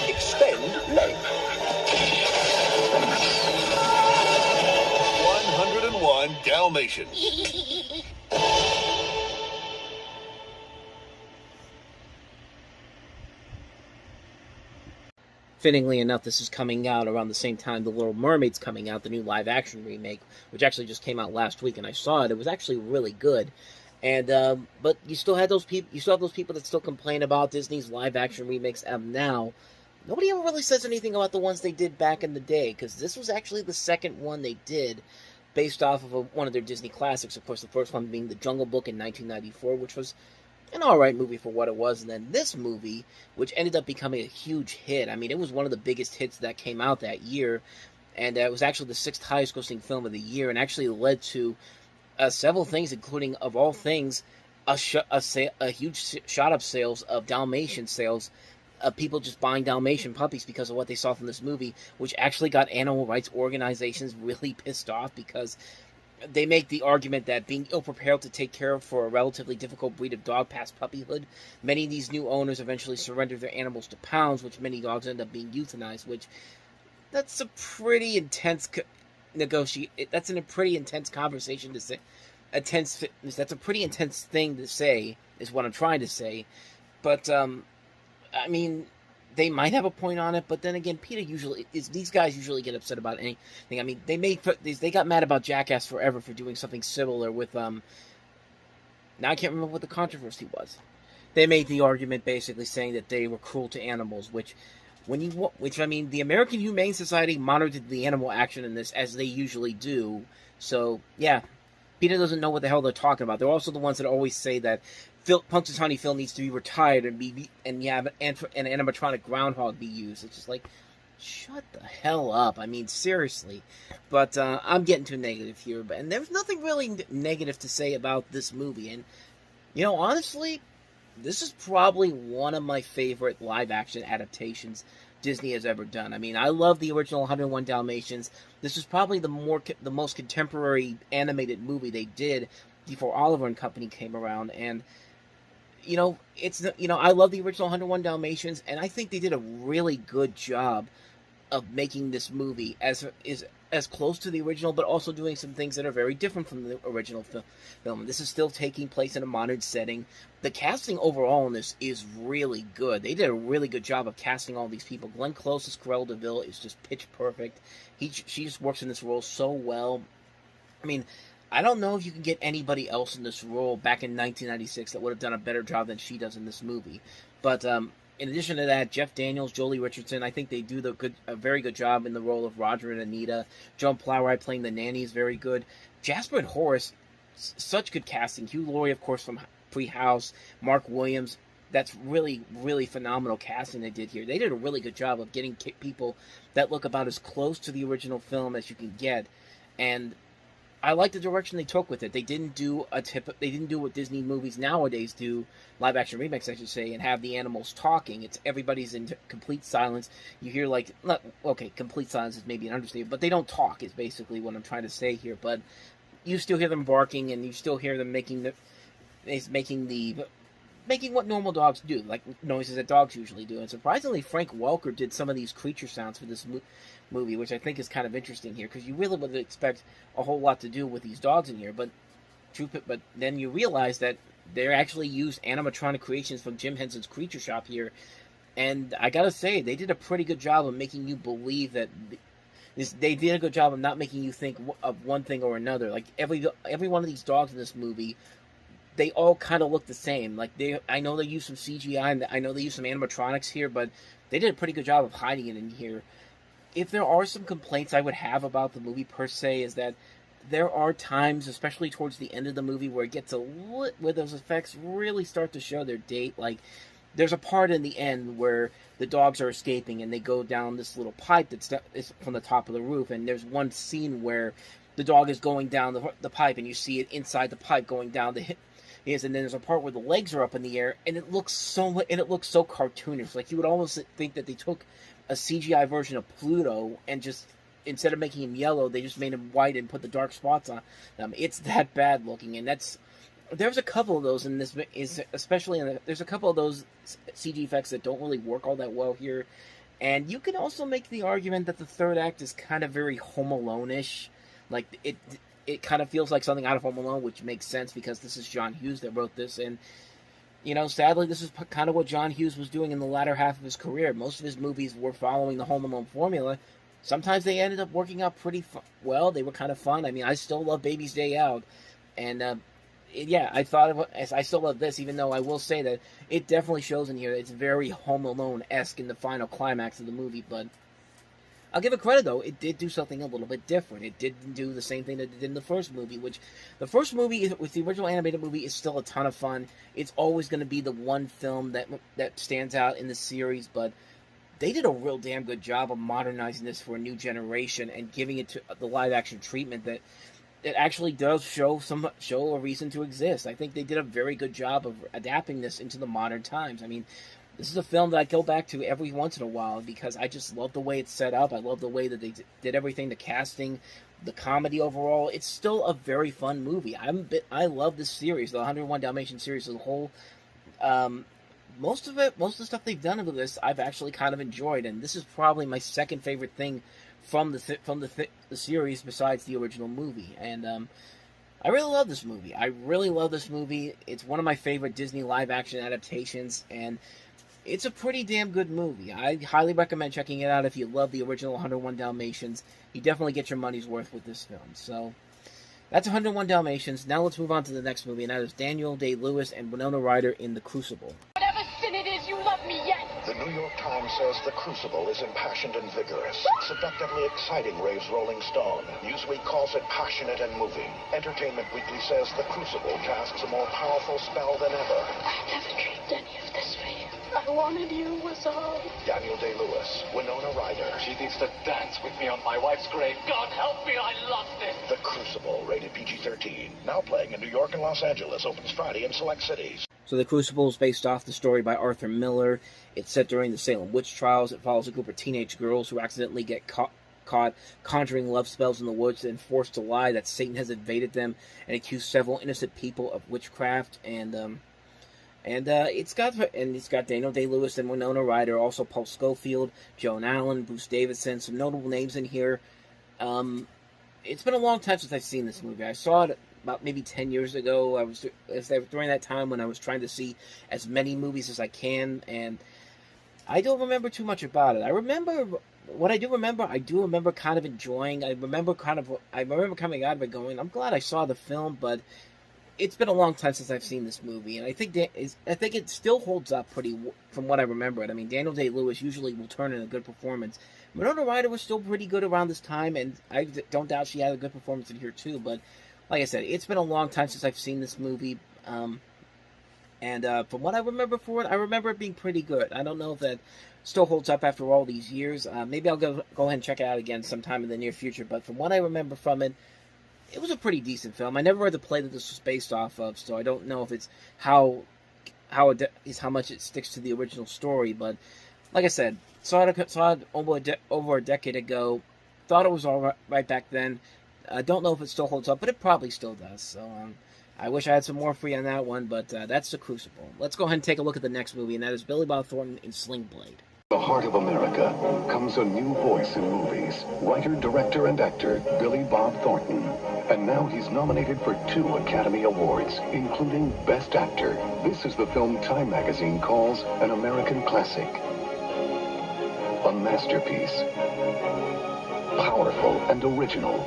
Extend length. 101 Dalmatians. Fittingly enough, this is coming out around the same time The Little Mermaid's coming out, the new live-action remake, which actually just came out last week, and I saw it. It was actually really good. And but you still have those people. You still have those people that still complain about Disney's live-action remakes now. Nobody ever really says anything about the ones they did back in the day, because this was actually the second one they did, based off of one of their Disney classics. Of course, the first one being The Jungle Book in 1994, which was an alright movie for what it was, and then this movie, which ended up becoming a huge hit. I mean, it was one of the biggest hits that came out that year, and it was actually the 6th highest grossing film of the year, and actually led to several things, including, of all things, a huge shot up sales of Dalmatian sales, of people just buying Dalmatian puppies because of what they saw from this movie, which actually got animal rights organizations really pissed off, because they make the argument that being ill-prepared to take care of for a relatively difficult breed of dog past puppyhood, many of these new owners eventually surrender their animals to pounds, which many dogs end up being euthanized, which, that's a pretty intense that's a pretty intense conversation to say. That's a pretty intense thing to say, is what I'm trying to say. But, I mean, they might have a point on it, but then again, these guys usually get upset about anything. I mean, they got mad about Jackass Forever for doing something similar with, now I can't remember what the controversy was. They made the argument basically saying that they were cruel to animals, which I mean, the American Humane Society monitored the animal action in this, as they usually do. So, yeah, PETA doesn't know what the hell they're talking about. They're also the ones that always say that Punxsutawney Phil needs to be retired and have an animatronic groundhog be used. It's just like, shut the hell up. I mean, seriously. But I'm getting too negative here, and there's nothing really negative to say about this movie. And, you know, honestly, this is probably one of my favorite live-action adaptations Disney has ever done. I mean, I love the original 101 Dalmatians. This is probably the most contemporary animated movie they did before Oliver and Company came around. And, you know, I love the original 101 Dalmatians, and I think they did a really good job of making this movie as close to the original, but also doing some things that are very different from the original film. This is still taking place in a modern setting. The casting overall in this is really good. They did a really good job of casting all these people. Glenn Close as Cruella de Vil is just pitch perfect. She just works in this role so well. I mean, I don't know if you can get anybody else in this role back in 1996 that would have done a better job than she does in this movie. But in addition to that, Jeff Daniels, Jolie Richardson, I think they do a very good job in the role of Roger and Anita. Joan Plowright playing the nanny is very good. Jasper and Horace, such good casting. Hugh Laurie, of course, from Pre-House. Mark Williams, that's really, really phenomenal casting they did here. They did a really good job of getting people that look about as close to the original film as you can get. And I like the direction they took with it. They didn't do what Disney movies nowadays do, live action remakes, I should say, and have the animals talking. It's everybody's in complete silence. You hear complete silence is maybe an understatement, but they don't talk is basically what I'm trying to say here. But you still hear them barking, and you still hear them making what normal dogs do, like noises that dogs usually do. And surprisingly, Frank Welker did some of these creature sounds for this movie, which I think is kind of interesting here, because you really would expect a whole lot to do with these dogs in here, but then you realize that they're actually used animatronic creations from Jim Henson's Creature Shop here, and I gotta say, they did a pretty good job of making you believe that they did a good job of not making you think of one thing or another. Like, every one of these dogs in this movie, they all kind of look the same. Like, I know they use some CGI, and I know they use some animatronics here, but they did a pretty good job of hiding it in here. If there are some complaints I would have about the movie per se, is that there are times, especially towards the end of the movie, where where those effects really start to show their date. Like, there's a part in the end where the dogs are escaping and they go down this little pipe that's from the top of the roof, and there's one scene where the dog is going down the pipe, and you see it inside the pipe going down the and then there's a part where the legs are up in the air, and it looks so cartoonish. Like, you would almost think that they took a CGI version of Pluto and just, instead of making him yellow, they just made him white and put the dark spots on them. It's that bad looking, and there's a couple of those in this, there's a couple of those CG effects that don't really work all that well here. And you can also make the argument that the third act is kind of very Home Alone-ish. Like, it kind of feels like something out of Home Alone, which makes sense because this is John Hughes that wrote this, and sadly, this is kind of what John Hughes was doing in the latter half of his career. Most of his movies were following the Home Alone formula. Sometimes they ended up working out pretty well. They were kind of fun. I mean, I still love Baby's Day Out, and I still love this, even though I will say that it definitely shows in here. It's very Home Alone-esque in the final climax of the movie, but I'll give it credit, though. It did do something a little bit different. It didn't do the same thing that it did in the first movie, which the first movie, with the original animated movie, is still a ton of fun. It's always going to be the one film that stands out in the series, but they did a real damn good job of modernizing this for a new generation and giving it to the live-action treatment that it actually does show a reason to exist. I think they did a very good job of adapting this into the modern times. I mean, this is a film that I go back to every once in a while because I just love the way it's set up. I love the way that they did everything, the casting, the comedy overall. It's still a very fun movie. I love this series, the 101 Dalmatians series as a whole. Most of the stuff they've done with this, I've actually kind of enjoyed, and this is probably my second favorite thing from the series besides the original movie. And I really love this movie. It's one of my favorite Disney live-action adaptations, and it's a pretty damn good movie. I highly recommend checking it out if you love the original 101 Dalmatians. You definitely get your money's worth with this film. So, that's 101 Dalmatians. Now let's move on to the next movie, and that is Daniel Day-Lewis and Winona Ryder in The Crucible. Whatever sin it is, you love me yet. The New York Times says The Crucible is impassioned and vigorous, seductively exciting, raves Rolling Stone. Newsweek calls it passionate and moving. Entertainment Weekly says The Crucible casts a more powerful spell than ever. I never dreamed any of this for you. I wanted you, was all. Daniel Day-Lewis, Winona Ryder. She needs to dance with me on my wife's grave. God help me, I lost it. The Crucible, rated PG-13. Now playing in New York and Los Angeles. Opens Friday in select cities. So The Crucible is based off the story by Arthur Miller. It's set during the Salem witch trials. It follows a group of teenage girls who accidentally get caught conjuring love spells in the woods and forced to lie that Satan has invaded them and accused several innocent people of witchcraft. And And it's got Daniel Day-Lewis and Winona Ryder, also Paul Scofield, Joan Allen, Bruce Davison, some notable names in here. It's been a long time since I've seen this movie. I saw it about maybe 10 years ago. During that time when I was trying to see as many movies as I can, and I don't remember too much about it. I remember kind of enjoying. I remember coming out of it going, I'm glad I saw the film, but it's been a long time since I've seen this movie, and I think it still holds up pretty, from what I remember it. I mean, Daniel Day-Lewis usually will turn in a good performance. Winona Ryder was still pretty good around this time, and I don't doubt she had a good performance in here too, but like I said, it's been a long time since I've seen this movie, from what I remember I remember it being pretty good. I don't know if that still holds up after all these years. Maybe I'll go ahead and check it out again sometime in the near future, but from what I remember from it, it was a pretty decent film. I never read the play that this was based off of, so I don't know if it's how much it sticks to the original story, but like I said, saw it over a decade ago, thought it was all right back then. I don't know if it still holds up, but it probably still does. So I wish I had some more for you on that one, but that's The Crucible. Let's go ahead and take a look at the next movie, and that is Billy Bob Thornton in Sling Blade. The heart of America comes a new voice in movies. Writer, director, and actor Billy Bob Thornton. And now he's nominated for 2 Academy Awards, including Best Actor. This is the film Time magazine calls an American classic. A masterpiece. Powerful and original.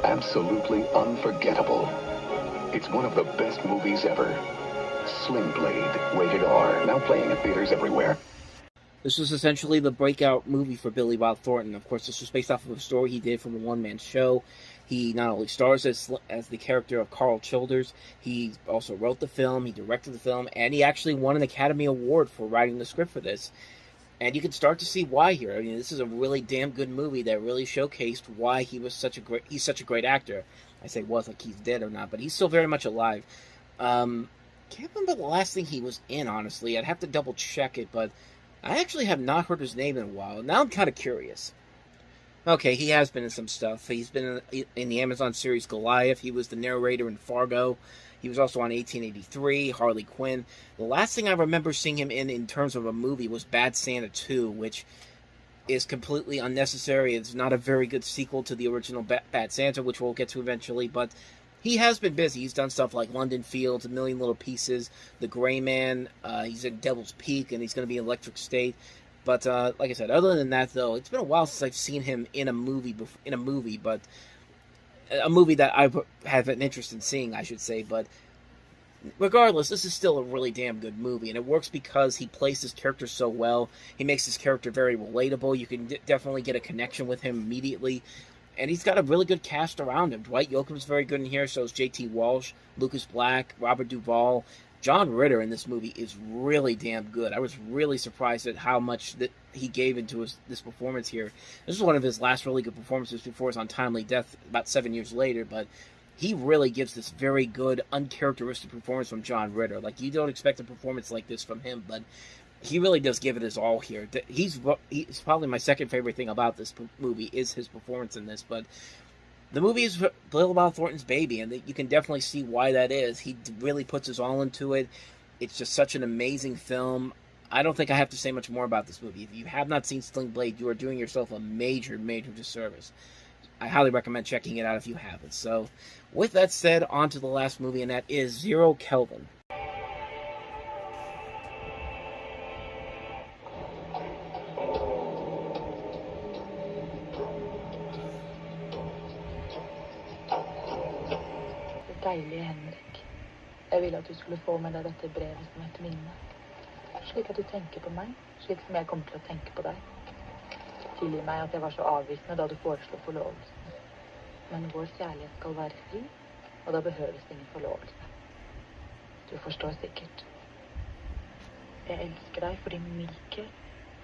Absolutely unforgettable. It's one of the best movies ever. Sling Blade, rated R, now playing in theaters everywhere. This was essentially the breakout movie for Billy Bob Thornton. Of course, this was based off of a story he did from a one-man show. He not only stars as the character of Carl Childers, he also wrote the film, he directed the film, and he actually won an Academy Award for writing the script for this. And you can start to see why here. I mean, this is a really damn good movie that really showcased why he's such a great actor. I say was, like he's dead or not, but he's still very much alive. Can't remember the last thing he was in, honestly. I'd have to double check it, but I actually have not heard his name in a while. Now I'm kind of curious. Okay, he has been in some stuff. He's been in the Amazon series Goliath. He was the narrator in Fargo. He was also on 1883, Harley Quinn. The last thing I remember seeing him in terms of a movie was Bad Santa 2, which is completely unnecessary. It's not a very good sequel to the original Bad Santa, which we'll get to eventually, but he has been busy. He's done stuff like London Fields, A Million Little Pieces, The Gray Man. He's in Devil's Peak, and he's going to be in Electric State. But like I said, other than that, though, it's been a while since I've seen him in a movie. But a movie that I have an interest in seeing, I should say. But regardless, this is still a really damn good movie, and it works because he plays his character so well. He makes his character very relatable. You can definitely get a connection with him immediately. And he's got a really good cast around him. Dwight Yoakam's very good in here, so is J.T. Walsh, Lucas Black, Robert Duvall. John Ritter in this movie is really damn good. I was really surprised at how much that he gave into this performance here. This is one of his last really good performances before his untimely death about 7 years later, but he really gives this very good, uncharacteristic performance from John Ritter. Like, you don't expect a performance like this from him, but he really does give it his all here. He's probably my second favorite thing about this movie is his performance in this, but the movie is Billy Bob Thornton's baby, and you can definitely see why that is. He really puts his all into it. It's just such an amazing film. I don't think I have to say much more about this movie. If you have not seen Sling Blade, you are doing yourself a major, major disservice. I highly recommend checking it out if you haven't. So, with that said, on to the last movie, and that is Zero Kelvin. Deilige Henrik. Jeg ville at du skulle få med deg dette brevet som et minne. Slik at du tenker på meg, slik som jeg kommer til å tenke på deg. Tilgi meg at jeg var så avvisende da du foreslo forlovelsen. Men vår kjærlighet skal være fri, og da behøves ingen forlovelse. Du forstår sikkert. Jeg elsker deg for din mykhet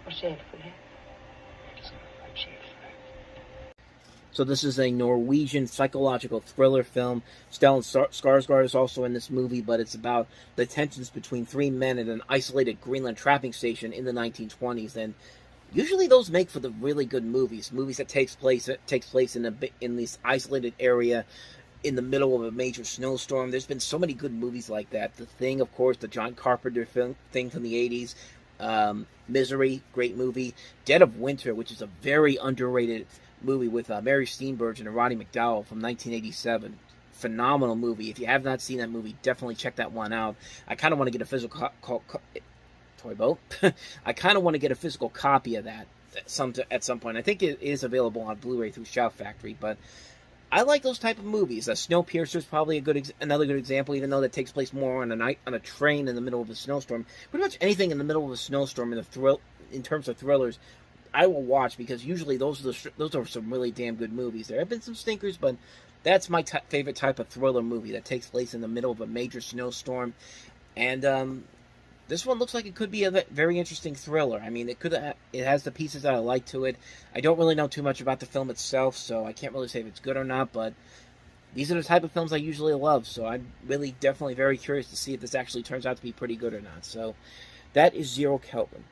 og sjelfullhet. So this is a Norwegian psychological thriller film. Stellan Skarsgård is also in this movie, but it's about the tensions between three men at an isolated Greenland trapping station in the 1920s. And usually those make for the really good movies that takes place in this isolated area in the middle of a major snowstorm. There's been so many good movies like that. The Thing, of course, the John Carpenter thing from the 80s. Misery, great movie. Dead of Winter, which is a very underrated movie with Mary Steenburgen and Roddy McDowall from 1987. Phenomenal movie. If you have not seen that movie, definitely check that one out. I kind of want to get a physical Toy Boat. I kind of want to get a physical copy of that at some point. I think it is available on Blu-ray through Shout Factory, but I like those type of movies. Snowpiercer is probably another good example, even though that takes place more on a train in the middle of a snowstorm. Pretty much anything in the middle of a snowstorm in terms of thrillers, I will watch, because usually those are some really damn good movies. There have been some stinkers, but that's my favorite type of thriller movie that takes place in the middle of a major snowstorm. And this one looks like it could be a very interesting thriller. I mean, it has the pieces that I like to it. I don't really know too much about the film itself, so I can't really say if it's good or not, but these are the type of films I usually love, so I'm really definitely very curious to see if this actually turns out to be pretty good or not. So that is Zero Kelvin.